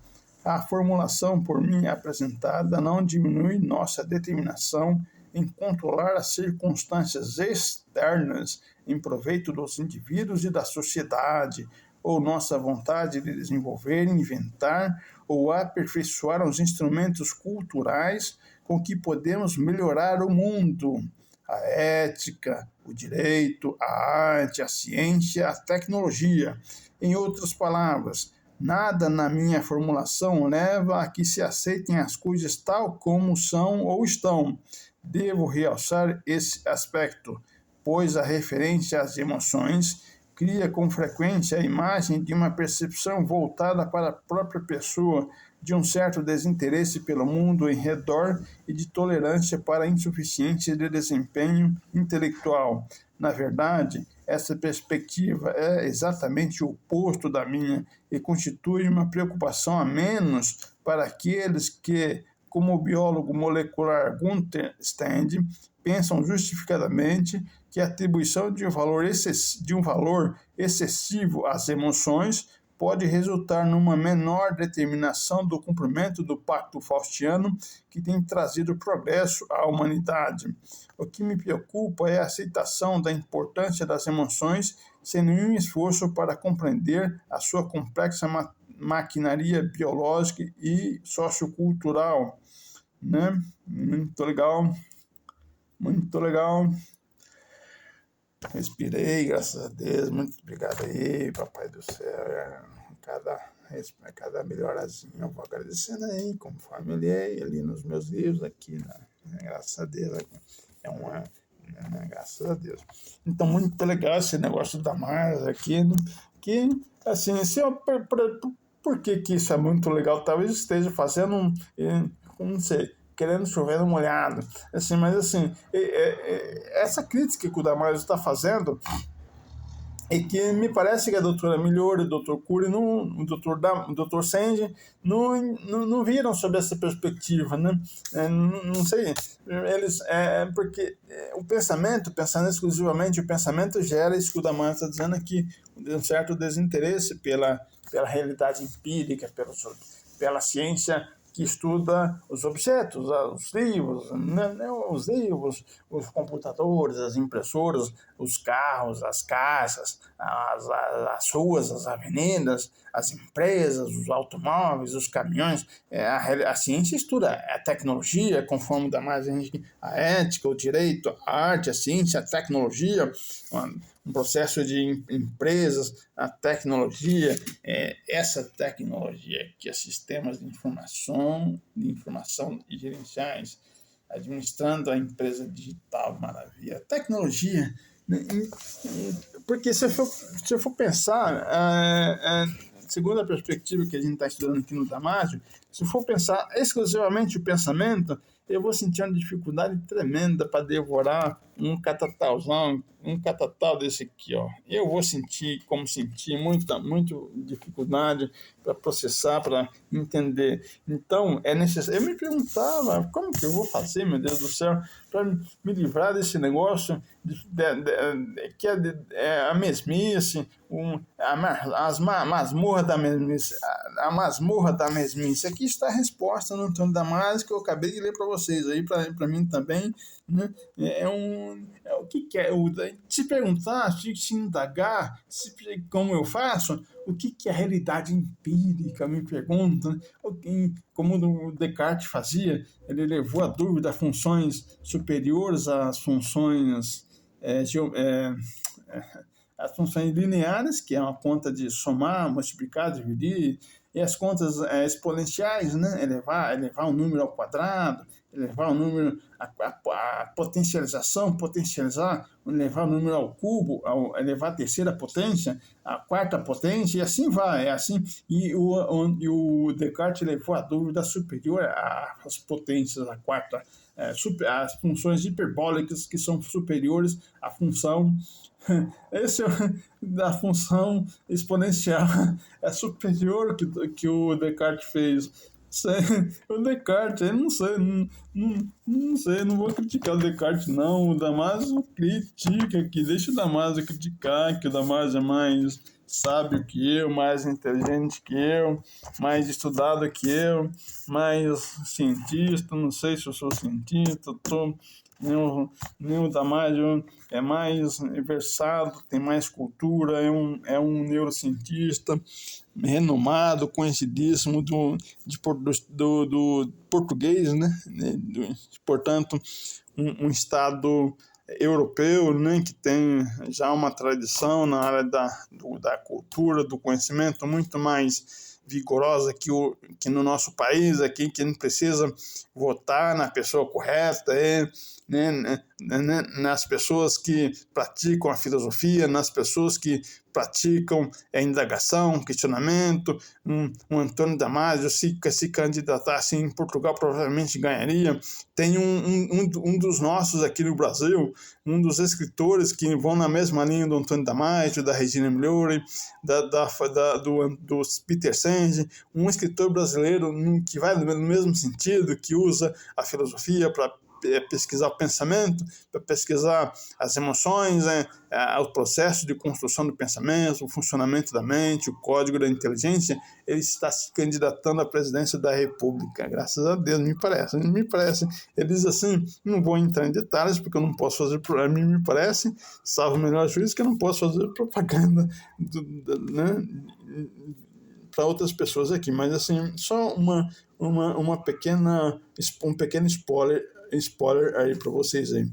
A formulação por mim apresentada não diminui nossa determinação em controlar as circunstâncias externas em proveito dos indivíduos e da sociedade, ou nossa vontade de desenvolver, inventar ou aperfeiçoar os instrumentos culturais com que podemos melhorar o mundo. A ética, o direito, a arte, a ciência, a tecnologia. Em outras palavras, nada na minha formulação leva a que se aceitem as coisas tal como são ou estão. Devo realçar esse aspecto, pois a referência às emoções cria com frequência a imagem de uma percepção voltada para a própria pessoa, de um certo desinteresse pelo mundo em redor e de tolerância para a insuficiência de desempenho intelectual. Na verdade, essa perspectiva é exatamente o oposto da minha e constitui uma preocupação a menos para aqueles que, como o biólogo molecular Gunther Stend, pensam justificadamente que a atribuição de um valor excessivo às emoções pode resultar numa menor determinação do cumprimento do pacto faustiano que tem trazido progresso à humanidade. O que me preocupa é a aceitação da importância das emoções sem nenhum esforço para compreender a sua complexa maquinaria biológica e sociocultural. Né? Muito legal. Muito legal. Respirei, graças a Deus. Muito obrigado aí, papai do céu. Cada melhorazinha eu vou agradecendo aí, conforme eu li ali nos meus livros aqui, né? Graças a Deus. Graças a Deus. Então, muito legal esse negócio da Mars aqui, né? Que, assim, por que isso é muito legal? Talvez esteja fazendo não sei, querendo chover no molhado, assim, mas assim, essa crítica que o Damares está fazendo é que me parece que a doutora Migliore, o doutor Cury, o doutor Senge não viram sobre essa perspectiva, né? Não sei, eles, porque pensando exclusivamente, o pensamento gera isso que o Damares está dizendo aqui, um certo desinteresse pela realidade empírica, pela ciência que estuda os objetos, os livros, os computadores, as impressoras, os carros, as casas, as ruas, as avenidas, as empresas, os automóveis, os caminhões. A ciência estuda a tecnologia, conforme da mais a ética, o direito, a arte, a ciência, a tecnologia, um processo de empresas, a tecnologia, essa tecnologia que é sistemas de informação e gerenciais, administrando a empresa digital, maravilha. Tecnologia, né? Porque se eu for pensar, segundo a perspectiva que a gente está estudando aqui no Damásio, se eu for pensar exclusivamente o pensamento, eu vou sentir uma dificuldade tremenda para devorar um catatal desse aqui, ó. Eu vou sentir muita dificuldade para processar, para entender. Então, é necessário. Eu me perguntava, como que eu vou fazer, meu Deus do céu, para me livrar desse negócio que é a mesmice, as masmorras da mesmice. A masmorra da mesmice. Aqui está a resposta no Antônio Damasio, que eu acabei de ler para vocês aí, para mim também, né? O que é? Se perguntar, se indagar, como eu faço, o que é a realidade empírica, me pergunta, né? Como o Descartes fazia, ele levou a dúvida a funções superiores às funções as funções lineares, que é uma conta de somar, multiplicar, dividir, e as contas exponenciais, né? elevar um número ao quadrado, elevar um número, a potencialização, potencializar, elevar o número ao cubo, elevar a terceira potência, a quarta potência, e assim vai. E o Descartes levou a dúvida superior às potências, a quarta, as funções hiperbólicas que são superiores à função esse da função exponencial é superior que o Descartes fez. O Descartes, eu não sei, Não sei, não vou criticar o Descartes, não. O Damasio critica aqui, deixa o Damasio criticar, que o Damasio é mais sábio que eu, mais inteligente que eu, mais estudado que eu, mais cientista. Não sei se eu sou cientista, nem o Damasio é mais versado, tem mais cultura, é um neurocientista renomado, conhecidíssimo do português, né? Portanto, um Estado europeu, né, que tem já uma tradição na área da cultura, do conhecimento muito mais vigorosa que no nosso país aqui, que não precisa votar na pessoa correta, nas pessoas que praticam a filosofia, nas pessoas que praticam a indagação, questionamento. Um Antônio Damasio, se candidatasse em Portugal, provavelmente ganharia. Tem um dos nossos aqui no Brasil, um dos escritores que vão na mesma linha do Antônio Damasio, da Regina Miliori, do Peter Senge, um escritor brasileiro que vai no mesmo sentido, que usa a filosofia para pesquisar o pensamento, para pesquisar as emoções, o processo de construção do pensamento, o funcionamento da mente, o código da inteligência. Ele está se candidatando à presidência da República, graças a Deus, me parece. Ele diz assim, não vou entrar em detalhes, porque eu não posso fazer, a mim me parece, salvo o melhor juízo, que eu não posso fazer propaganda, né, para outras pessoas aqui, mas assim, só um pequeno spoiler aí para vocês aí.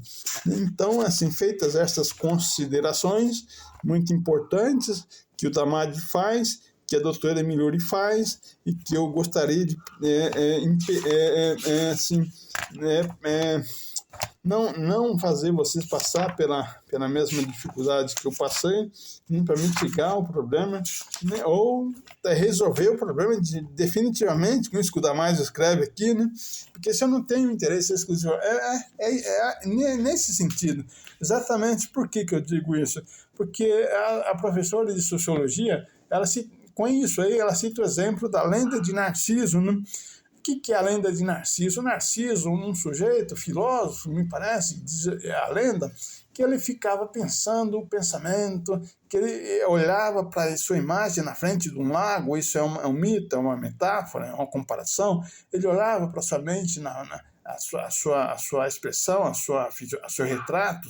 Então, assim, feitas essas considerações muito importantes que o Damasio faz, que a doutora Miliori faz, e que eu gostaria de não fazer vocês passar pela mesma dificuldade que eu passei, para mitigar o problema, né, ou resolver o problema definitivamente, com isso que o Damasio escreve aqui, né, porque se eu não tenho interesse exclusivo, nesse sentido. Exatamente por que eu digo isso? Porque a professora de Sociologia, com isso aí, ela cita o exemplo da lenda de Narciso, né? O que é a lenda de Narciso? O Narciso, um sujeito, filósofo, me parece, diz a lenda, que ele ficava pensando o pensamento, que ele olhava para sua imagem na frente de um lago, isso é um mito, é uma metáfora, é uma comparação, ele olhava para sua mente, a sua expressão, o seu retrato,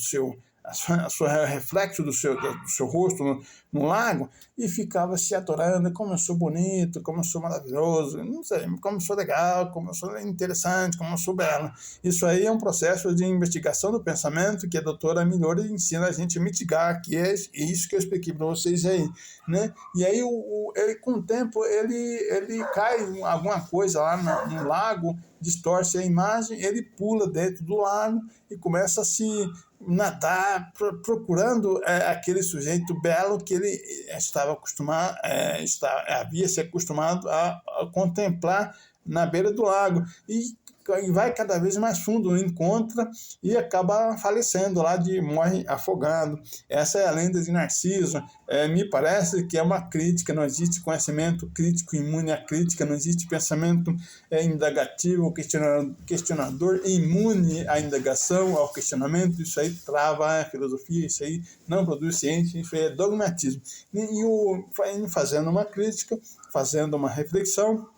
a sua reflexo do seu rosto no lago, e ficava se adorando, como eu sou bonito, como eu sou maravilhoso, não sei, como eu sou legal, como eu sou interessante, como eu sou belo. Isso aí é um processo de investigação do pensamento que a doutora Miliori ensina a gente a mitigar, que é isso que eu expliquei para vocês aí, né? E aí, ele, com o tempo, ele cai alguma coisa lá no lago, distorce a imagem, ele pula dentro do lago e começa a se nadar, procurando aquele sujeito belo que ele estava acostumado, havia se acostumado a contemplar na beira do lago. E vai cada vez mais fundo, encontra e acaba falecendo lá, morre afogado. Essa é a lenda de Narciso. Me parece que é uma crítica, não existe conhecimento crítico imune à crítica, não existe pensamento indagativo, questionador imune à indagação, ao questionamento. Isso aí trava a filosofia, isso aí não produz ciência, isso aí é dogmatismo. E fazendo uma crítica, fazendo uma reflexão,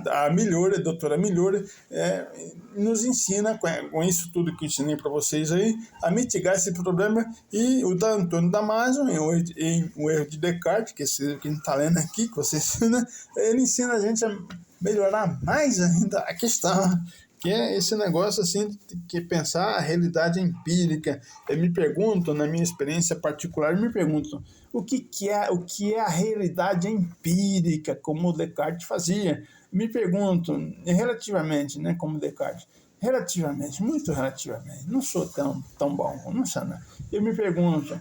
a Miliori, a doutora Miliori, nos ensina, com isso tudo que eu ensinei para vocês aí, a mitigar esse problema. E o da Antônio Damasio, em O Erro de Descartes, que está lendo aqui, que você ensina, ele ensina a gente a melhorar mais ainda a questão, que é esse negócio assim, que pensar a realidade empírica. Eu me pergunto, na minha experiência particular, o que é a realidade empírica, como o Descartes fazia. Me pergunto, relativamente, né, como Descartes, muito relativamente, não sou tão bom, não sei, né? Eu me pergunto,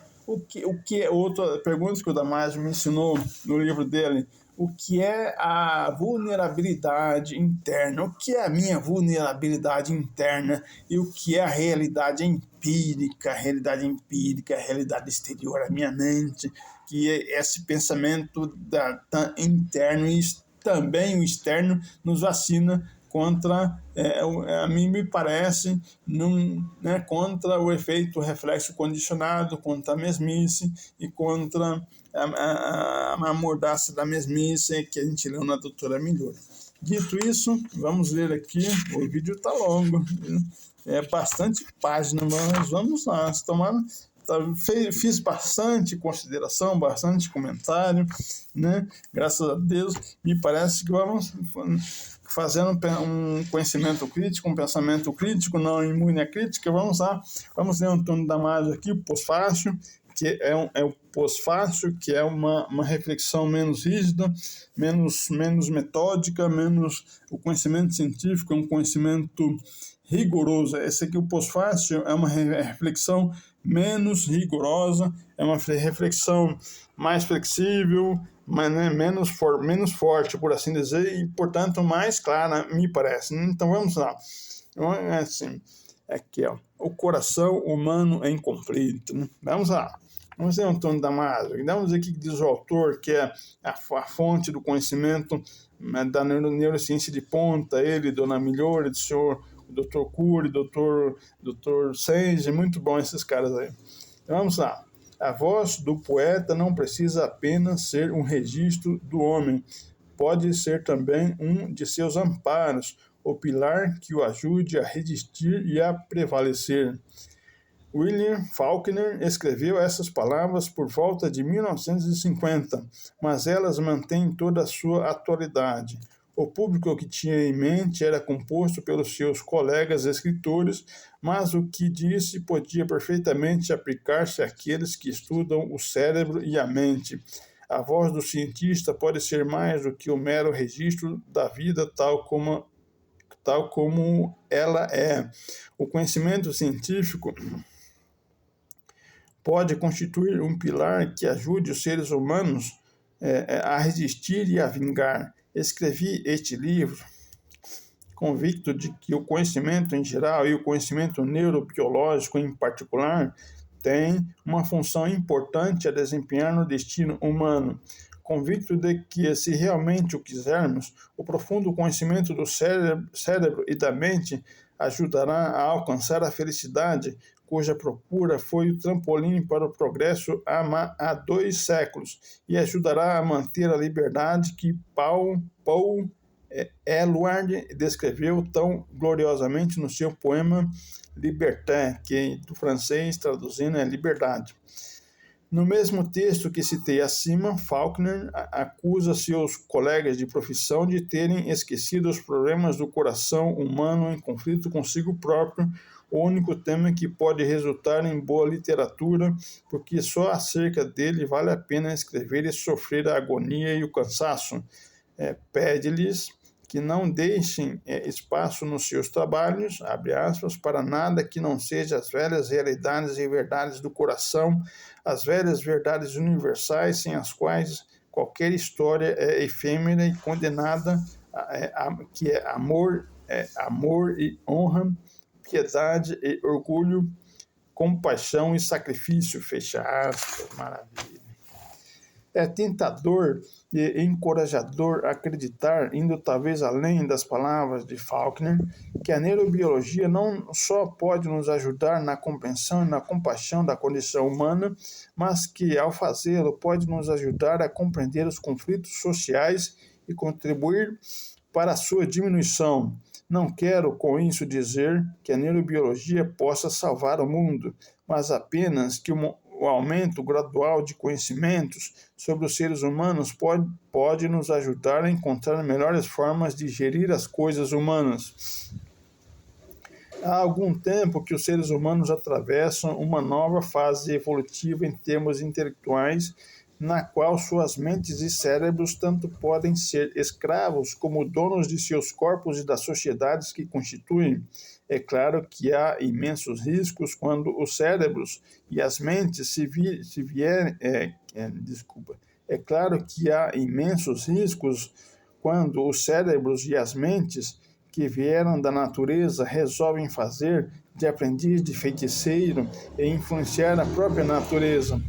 outra pergunta que o Damasio me ensinou no livro dele, o que é a vulnerabilidade interna, o que é a minha vulnerabilidade interna e o que é a realidade empírica, a realidade exterior, a minha mente, que é esse pensamento interno, e também o externo nos vacina a mim me parece, contra o efeito reflexo condicionado, contra a mesmice e contra a mordaça da mesmice que a gente leu na doutora Migliore. Dito isso, vamos ler aqui, o vídeo está longo, é bastante página, mas vamos lá, fiz bastante consideração, bastante comentário, Graças a Deus, me parece que vamos fazendo um conhecimento crítico, um pensamento crítico, não imune à crítica. Vamos lá, vamos ler Antônio Damasio aqui, o pós-fácil, que é o pós-fácil, que é uma reflexão menos rígida, menos metódica, menos o conhecimento científico, é um conhecimento rigoroso. Esse aqui, o pós-fácil, é uma reflexão menos rigorosa, é uma reflexão mais flexível, mas menos forte, por assim dizer, e, portanto, mais clara, me parece. Então, vamos lá. Assim, aqui, o coração humano em conflito. Vamos lá. Vamos ver Antônio Damasio. Vamos ver o que diz o autor, que é a fonte do conhecimento da neurociência de ponta, ele, Dona Migliore, do senhor Dr. Cury, Dr. Senge, muito bom esses caras aí. Então, vamos lá. A voz do poeta não precisa apenas ser um registro do homem, pode ser também um de seus amparos, o pilar que o ajude a resistir e a prevalecer. William Faulkner escreveu essas palavras por volta de 1950, mas elas mantêm toda a sua atualidade. O público que tinha em mente era composto pelos seus colegas escritores, mas o que disse podia perfeitamente aplicar-se àqueles que estudam o cérebro e a mente. A voz do cientista pode ser mais do que o mero registro da vida tal como ela é. O conhecimento científico pode constituir um pilar que ajude os seres humanos a resistir e a vingar. Escrevi este livro convicto de que o conhecimento em geral e o conhecimento neurobiológico em particular têm uma função importante a desempenhar no destino humano. Convicto de que, se realmente o quisermos, o profundo conhecimento do cérebro e da mente ajudará a alcançar a felicidade, cuja procura foi o trampolim para o progresso há 2 séculos, e ajudará a manter a liberdade que Paul Eluard descreveu tão gloriosamente no seu poema Liberté, que do francês traduzindo é liberdade. No mesmo texto que citei acima, Faulkner acusa seus colegas de profissão de terem esquecido os problemas do coração humano em conflito consigo próprio, o único tema que pode resultar em boa literatura, porque só acerca dele vale a pena escrever e sofrer a agonia e o cansaço. Pede-lhes que não deixem espaço nos seus trabalhos, abre aspas, para nada que não seja as velhas realidades e verdades do coração, as velhas verdades universais sem as quais qualquer história é efêmera e condenada, que é amor e honra, piedade e orgulho, compaixão e sacrifício, fecha aspas, maravilha. É tentador e encorajador acreditar, indo talvez além das palavras de Faulkner, que a neurobiologia não só pode nos ajudar na compreensão e na compaixão da condição humana, mas que, ao fazê-lo, pode nos ajudar a compreender os conflitos sociais e contribuir para a sua diminuição. Não quero, com isso, dizer que a neurobiologia possa salvar o mundo, mas apenas que o aumento gradual de conhecimentos sobre os seres humanos pode nos ajudar a encontrar melhores formas de gerir as coisas humanas. Há algum tempo que os seres humanos atravessam uma nova fase evolutiva em termos intelectuais, na qual suas mentes e cérebros tanto podem ser escravos como donos de seus corpos e das sociedades que constituem. É claro que há imensos riscos quando os cérebros e as mentes É claro que há imensos riscos quando os cérebros e as mentes que vieram da natureza resolvem fazer de aprendiz de feiticeiro e influenciar a própria natureza.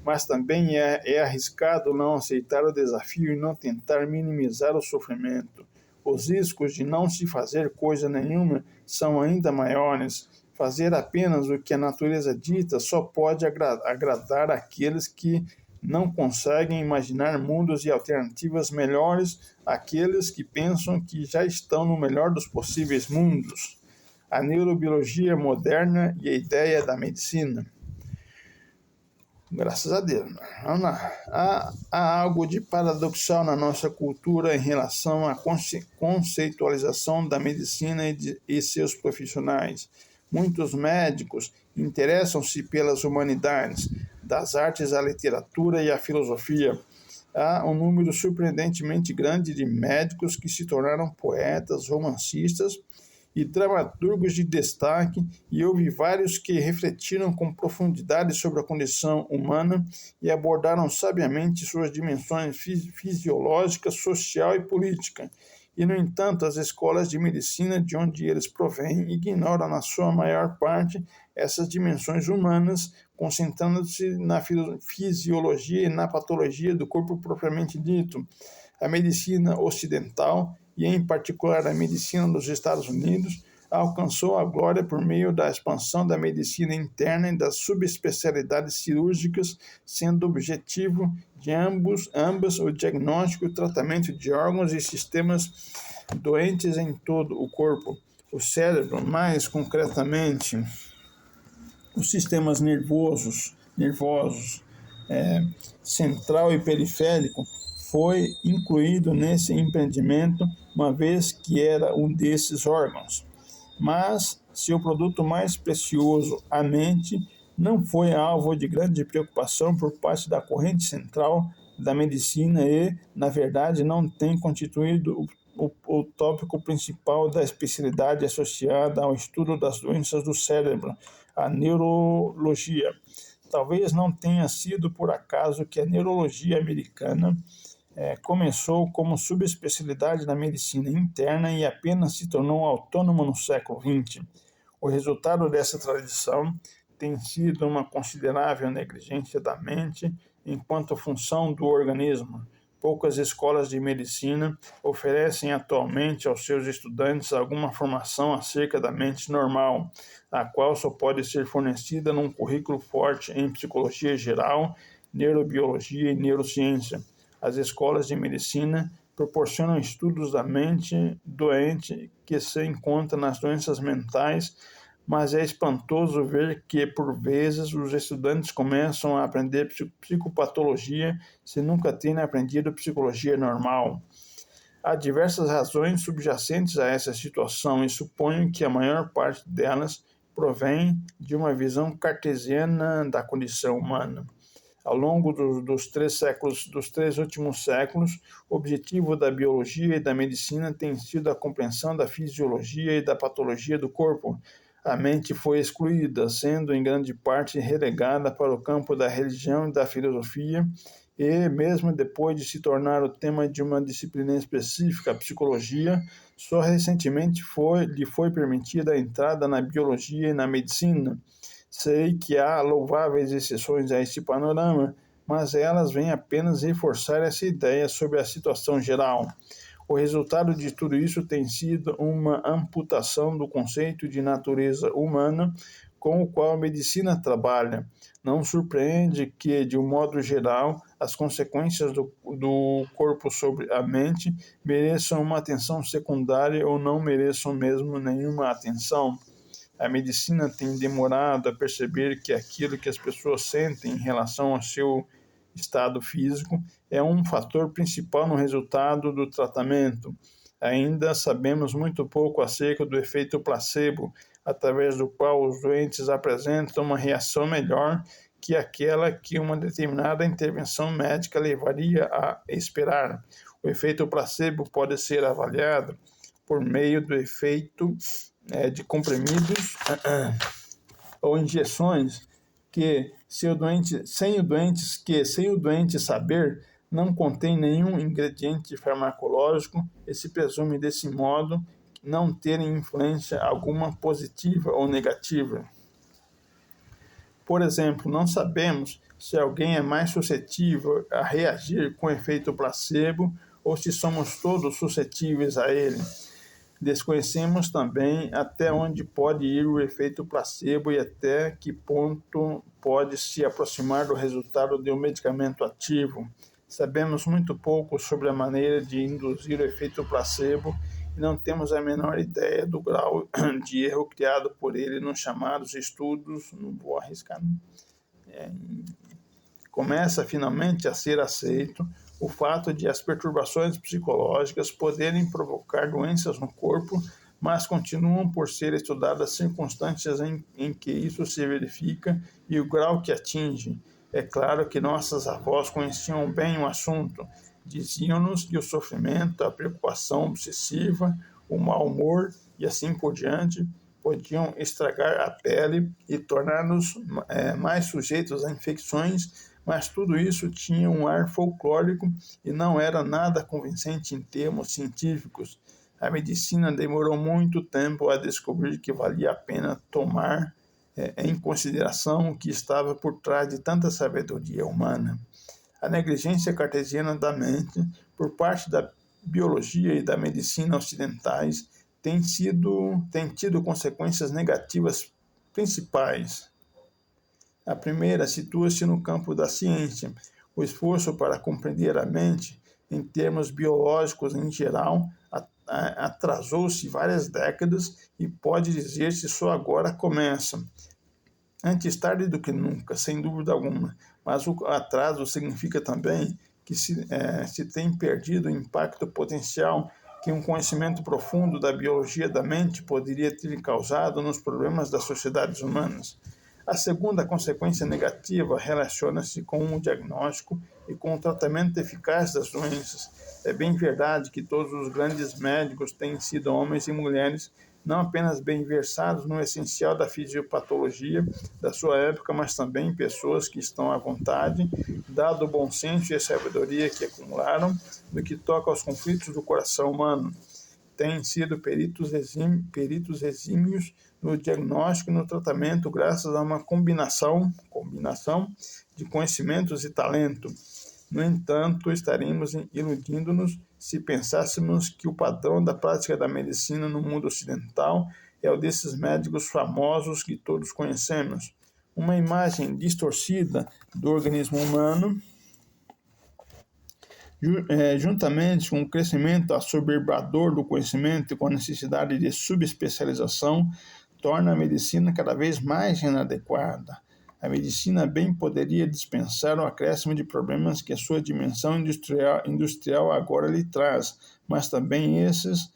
Mas também é arriscado não aceitar o desafio e não tentar minimizar o sofrimento. Os riscos de não se fazer coisa nenhuma são ainda maiores. Fazer apenas o que a natureza dita só pode agradar aqueles que não conseguem imaginar mundos e alternativas melhores àqueles que pensam que já estão no melhor dos possíveis mundos. A neurobiologia moderna e a ideia da medicina. Graças a Deus. Vamos lá. Há algo de paradoxal na nossa cultura em relação à conceitualização da medicina e seus profissionais. Muitos médicos interessam-se pelas humanidades, das artes à literatura e à filosofia. Há um número surpreendentemente grande de médicos que se tornaram poetas, romancistas e dramaturgos de destaque, e houve vários que refletiram com profundidade sobre a condição humana e abordaram sabiamente suas dimensões fisiológica, social e política. E, no entanto, as escolas de medicina de onde eles provêm ignoram, na sua maior parte, essas dimensões humanas, concentrando-se na fisiologia e na patologia do corpo propriamente dito. A medicina ocidental, e em particular a medicina dos Estados Unidos, alcançou a glória por meio da expansão da medicina interna e das subespecialidades cirúrgicas, sendo objetivo de ambas o diagnóstico e o tratamento de órgãos e sistemas doentes em todo o corpo. O cérebro, mais concretamente, os sistemas nervosos, central e periférico, foi incluído nesse empreendimento, uma vez que era um desses órgãos. Mas seu produto mais precioso, a mente, não foi alvo de grande preocupação por parte da corrente central da medicina e, na verdade, não tem constituído o tópico principal da especialidade associada ao estudo das doenças do cérebro, a neurologia. Talvez não tenha sido por acaso que a neurologia americana começou como subespecialidade da medicina interna e apenas se tornou autônoma no século XX. O resultado dessa tradição tem sido uma considerável negligência da mente enquanto função do organismo. Poucas escolas de medicina oferecem atualmente aos seus estudantes alguma formação acerca da mente normal, a qual só pode ser fornecida num currículo forte em psicologia geral, neurobiologia e neurociência. As escolas de medicina proporcionam estudos da mente doente que se encontra nas doenças mentais, mas é espantoso ver que, por vezes, os estudantes começam a aprender psicopatologia se nunca terem aprendido psicologia normal. Há diversas razões subjacentes a essa situação e suponho que a maior parte delas provém de uma visão cartesiana da condição humana. Ao longo dos três últimos séculos, o objetivo da biologia e da medicina tem sido a compreensão da fisiologia e da patologia do corpo. A mente foi excluída, sendo em grande parte relegada para o campo da religião e da filosofia, e, mesmo depois de se tornar o tema de uma disciplina específica, a psicologia, só recentemente lhe foi permitida a entrada na biologia e na medicina. Sei que há louváveis exceções a este panorama, mas elas vêm apenas reforçar essa ideia sobre a situação geral. O resultado de tudo isso tem sido uma amputação do conceito de natureza humana com o qual a medicina trabalha. Não surpreende que, de um modo geral, as consequências do corpo sobre a mente mereçam uma atenção secundária ou não mereçam mesmo nenhuma atenção. A medicina tem demorado a perceber que aquilo que as pessoas sentem em relação ao seu estado físico é um fator principal no resultado do tratamento. Ainda sabemos muito pouco acerca do efeito placebo, através do qual os doentes apresentam uma reação melhor que aquela que uma determinada intervenção médica levaria a esperar. O efeito placebo pode ser avaliado por meio do efeito de comprimidos ou injeções que, sem o doente saber, não contém nenhum ingrediente farmacológico e se presume desse modo não terem influência alguma positiva ou negativa. Por exemplo, não sabemos se alguém é mais suscetível a reagir com efeito placebo ou se somos todos suscetíveis a ele. Desconhecemos também até onde pode ir o efeito placebo e até que ponto pode se aproximar do resultado de um medicamento ativo. Sabemos muito pouco sobre a maneira de induzir o efeito placebo e não temos a menor ideia do grau de erro criado por ele nos chamados estudos. Não vou arriscar. Começa finalmente a ser aceito o fato de as perturbações psicológicas poderem provocar doenças no corpo, mas continuam por ser estudadas circunstâncias em que isso se verifica e o grau que atinge. É claro que nossas avós conheciam bem o assunto. Diziam-nos que o sofrimento, a preocupação obsessiva, o mau humor e assim por diante podiam estragar a pele e tornar-nos mais sujeitos a infecções, mas tudo isso tinha um ar folclórico e não era nada convincente em termos científicos. A medicina demorou muito tempo a descobrir que valia a pena tomar em consideração o que estava por trás de tanta sabedoria humana. A negligência cartesiana da mente, por parte da biologia e da medicina ocidentais, tem tido consequências negativas principais. A primeira situa-se no campo da ciência. O esforço para compreender a mente, em termos biológicos em geral, atrasou-se várias décadas e pode dizer-se só agora começa. Antes tarde do que nunca, sem dúvida alguma, mas o atraso significa também que se tem perdido o impacto potencial que um conhecimento profundo da biologia da mente poderia ter causado nos problemas das sociedades humanas. A segunda consequência negativa relaciona-se com o diagnóstico e com o tratamento eficaz das doenças. É bem verdade que todos os grandes médicos têm sido homens e mulheres não apenas bem versados no essencial da fisiopatologia da sua época, mas também pessoas que estão à vontade, dado o bom senso e a sabedoria que acumularam no que toca aos conflitos do coração humano. Têm sido peritos exímios no diagnóstico e no tratamento, graças a uma combinação de conhecimentos e talento. No entanto, estaríamos iludindo-nos se pensássemos que o padrão da prática da medicina no mundo ocidental é o desses médicos famosos que todos conhecemos. Uma imagem distorcida do organismo humano, juntamente com o crescimento assoberbador do conhecimento e com a necessidade de subespecialização, torna a medicina cada vez mais inadequada. A medicina bem poderia dispensar o acréscimo de problemas que a sua dimensão industrial agora lhe traz, mas também esses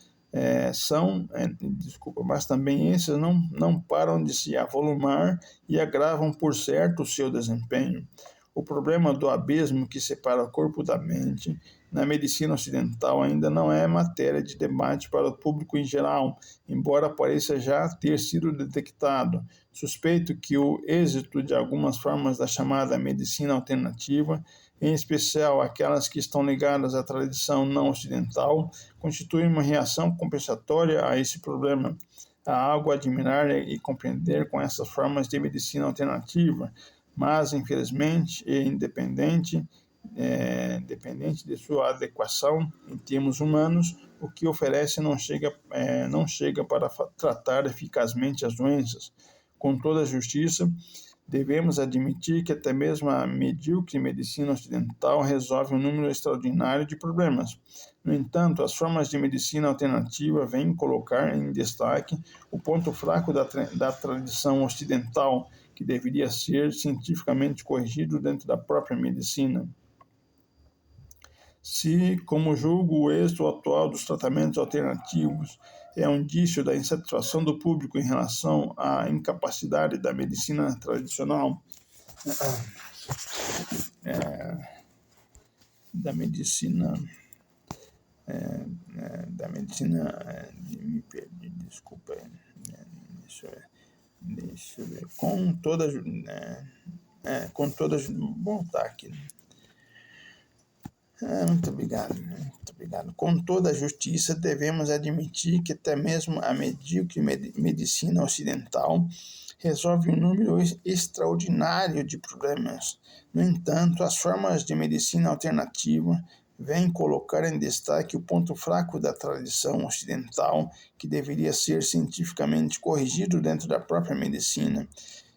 não param de se avolumar e agravam, por certo, o seu desempenho. O problema do abismo que separa o corpo da mente na medicina ocidental ainda não é matéria de debate para o público em geral, embora pareça já ter sido detectado. Suspeito que o êxito de algumas formas da chamada medicina alternativa, em especial aquelas que estão ligadas à tradição não ocidental, constitui uma reação compensatória a esse problema. Há algo a admirar e compreender com essas formas de medicina alternativa, mas, infelizmente, dependente de sua adequação em termos humanos, o que oferece não chega para tratar eficazmente as doenças. Com toda a justiça, devemos admitir que até mesmo a medíocre medicina ocidental resolve um número extraordinário de problemas. No entanto, as formas de medicina alternativa vêm colocar em destaque o ponto fraco da tradição ocidental, que deveria ser cientificamente corrigido dentro da própria medicina. Se, como julgo, o êxito atual dos tratamentos alternativos é um indício da insatisfação do público em relação à incapacidade da medicina tradicional, deixa eu ver, bom, tá aqui. Muito obrigado. Com toda a justiça, devemos admitir que até mesmo a medíocre medicina ocidental resolve um número extraordinário de problemas. No entanto, as formas de medicina alternativa vem colocar em destaque o ponto fraco da tradição ocidental, que deveria ser cientificamente corrigido dentro da própria medicina.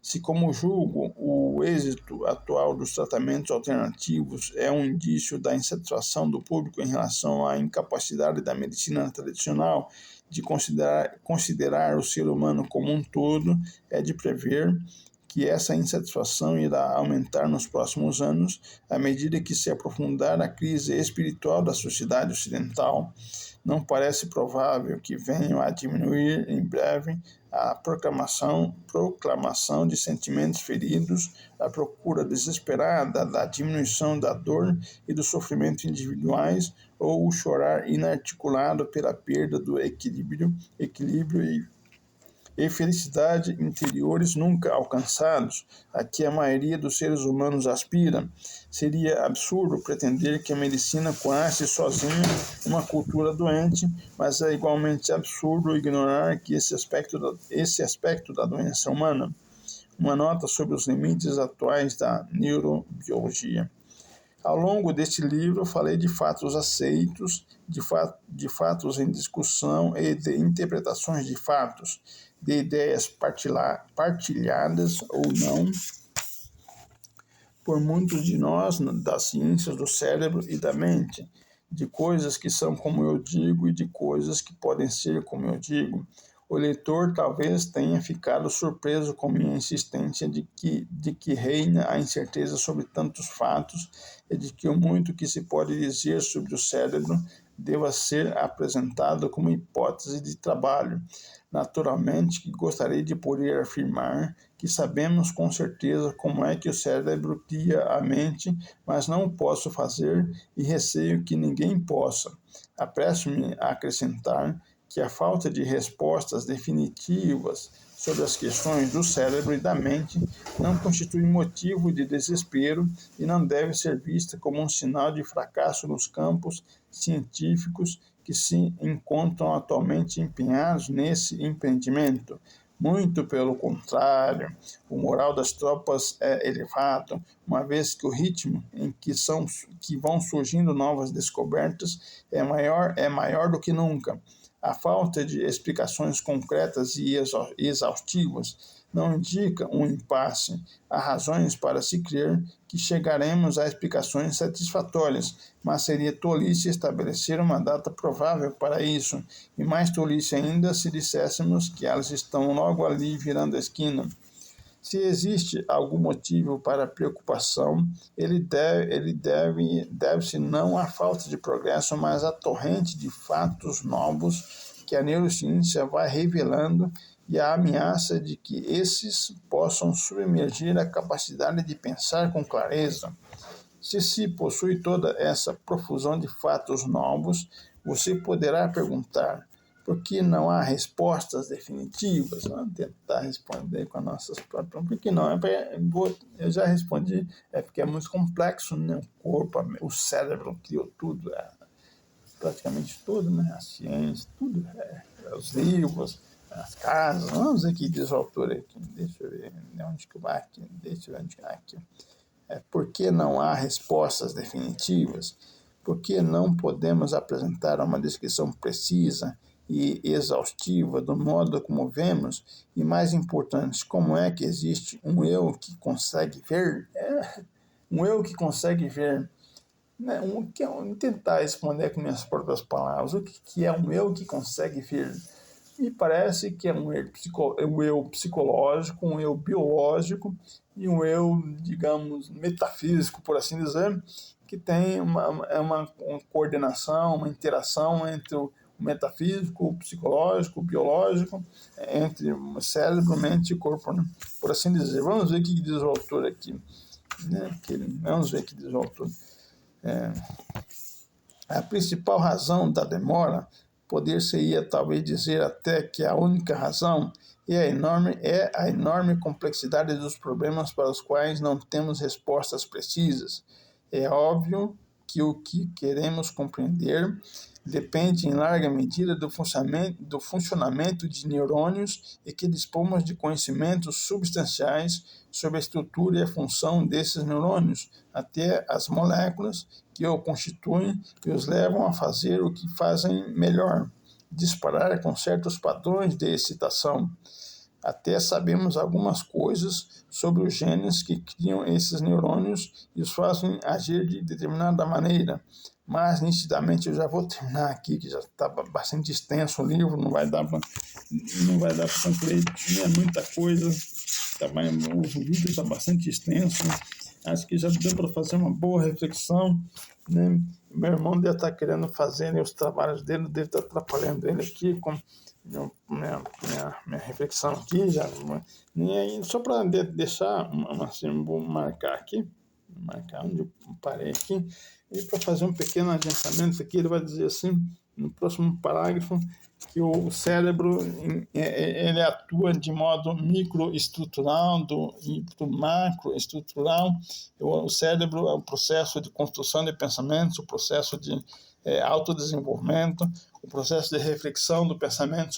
Se, como julgo, o êxito atual dos tratamentos alternativos é um indício da insatisfação do público em relação à incapacidade da medicina tradicional de considerar o ser humano como um todo, é de prever que essa insatisfação irá aumentar nos próximos anos à medida que se aprofundar a crise espiritual da sociedade ocidental. Não parece provável que venham a diminuir em breve a proclamação de sentimentos feridos, a procura desesperada da diminuição da dor e do sofrimento individuais, ou o chorar inarticulado pela perda do equilíbrio e felicidade interiores nunca alcançados, a que a maioria dos seres humanos aspira. Seria absurdo pretender que a medicina curasse sozinha uma cultura doente, mas é igualmente absurdo ignorar que esse aspecto da doença humana. Uma nota sobre os limites atuais da neurobiologia. Ao longo deste livro, falei de fatos aceitos, de fatos em discussão e de interpretações de fatos, de ideias partilhadas ou não por muitos de nós das ciências do cérebro e da mente, de coisas que são como eu digo e de coisas que podem ser como eu digo. O leitor talvez tenha ficado surpreso com minha insistência de que reina a incerteza sobre tantos fatos e de que o muito que se pode dizer sobre o cérebro deva ser apresentado como hipótese de trabalho. Naturalmente que gostaria de poder afirmar que sabemos com certeza como é que o cérebro cria a mente, mas não o posso fazer e receio que ninguém possa. Apresso-me a acrescentar que a falta de respostas definitivas sobre as questões do cérebro e da mente não constitui motivo de desespero e não deve ser vista como um sinal de fracasso nos campos científicos que se encontram atualmente empenhados nesse empreendimento. Muito pelo contrário, o moral das tropas é elevado, uma vez que o ritmo em que vão surgindo novas descobertas é maior do que nunca. A falta de explicações concretas e exaustivas não indica um impasse. Há razões para se crer que chegaremos a explicações satisfatórias, mas seria tolice estabelecer uma data provável para isso, e mais tolice ainda se disséssemos que elas estão logo ali virando a esquina. Se existe algum motivo para preocupação, ele deve-se não à falta de progresso, mas à torrente de fatos novos que a neurociência vai revelando e a ameaça de que esses possam submergir a capacidade de pensar com clareza. Se possui toda essa profusão de fatos novos, você poderá perguntar: por que não há respostas definitivas? Vamos tentar responder com as nossas próprias. Por que não? Eu já respondi, é porque é muito complexo, né? O corpo, o cérebro criou tudo, praticamente tudo, né? A ciência, tudo, os livros, as casas. Vamos ver o que diz o autor aqui. Deixa eu ver onde que vai aqui. Deixa eu ver onde que vai aqui. Por que não há respostas definitivas? Por que não podemos apresentar uma descrição precisa e exaustiva do modo como vemos? E, mais importante, como é que existe um eu que consegue ver? Um eu que consegue ver. Né? Tentar responder com minhas próprias palavras. O que é um eu que consegue ver? Me parece que é um eu psicológico, um eu biológico e um eu, digamos, metafísico, por assim dizer, que tem uma coordenação, uma interação entre o metafísico, o psicológico, o biológico, entre o cérebro, mente e corpo, né? Por assim dizer. Vamos ver o que diz o autor aqui. Né? Vamos ver o que diz o autor. A principal razão da demora, poder-se-ia talvez dizer até que a única razão, é a enorme complexidade dos problemas para os quais não temos respostas precisas. É óbvio que o que queremos compreender depende em larga medida do funcionamento de neurônios e que dispomos de conhecimentos substanciais sobre a estrutura e a função desses neurônios, até as moléculas que o constituem e os levam a fazer o que fazem melhor, disparar com certos padrões de excitação. Até sabemos algumas coisas sobre os genes que criam esses neurônios e os fazem agir de determinada maneira. Mas, nitidamente, eu já vou terminar aqui, que já está bastante extenso o livro, não vai dar para concluir, é muita coisa, o vídeo está bastante extenso, acho que já deu para fazer uma boa reflexão, né? Meu irmão deve estar querendo fazer, né, os trabalhos dele, deve estar atrapalhando ele aqui com minha reflexão aqui, já, e aí, só para deixar, assim, vou marcar onde eu parei aqui, e para fazer um pequeno adiantamento aqui, ele vai dizer assim, no próximo parágrafo, que o cérebro ele atua de modo microestrutural e macroestrutural. O cérebro é o processo de construção de pensamentos, o processo de autodesenvolvimento, o processo de reflexão do pensamento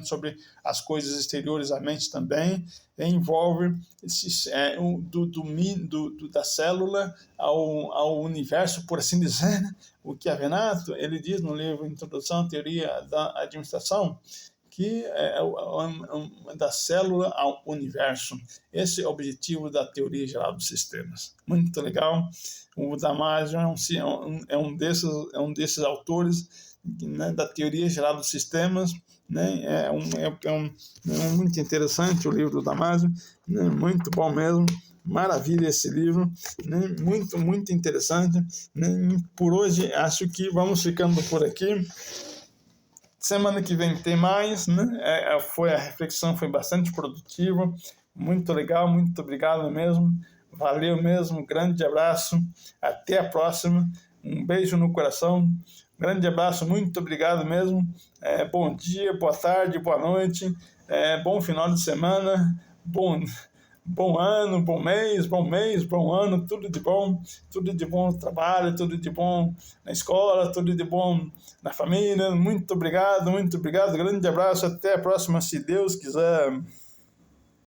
sobre as coisas exteriores à mente também, envolve da célula ao universo, por assim dizer, o que Avenato, ele diz no livro Introdução à Teoria da Administração, que é da célula ao universo. Esse é o objetivo da teoria geral dos sistemas. Muito legal. O Damasio é um desses autores, né, da teoria geral dos sistemas, né? É muito interessante o livro do Damasio, né? Muito bom mesmo. Maravilha esse livro, né? Muito, muito interessante, né? Por hoje, acho que vamos ficando por aqui. Semana que vem tem mais, né? A reflexão foi bastante produtiva, muito legal, muito obrigado mesmo, valeu mesmo, grande abraço, até a próxima, um beijo no coração, grande abraço, muito obrigado mesmo, bom dia, boa tarde, boa noite, bom final de semana, bom ano, bom mês, bom ano, tudo de bom no trabalho, tudo de bom na escola, tudo de bom na família. Muito obrigado, grande abraço, até a próxima, se Deus quiser.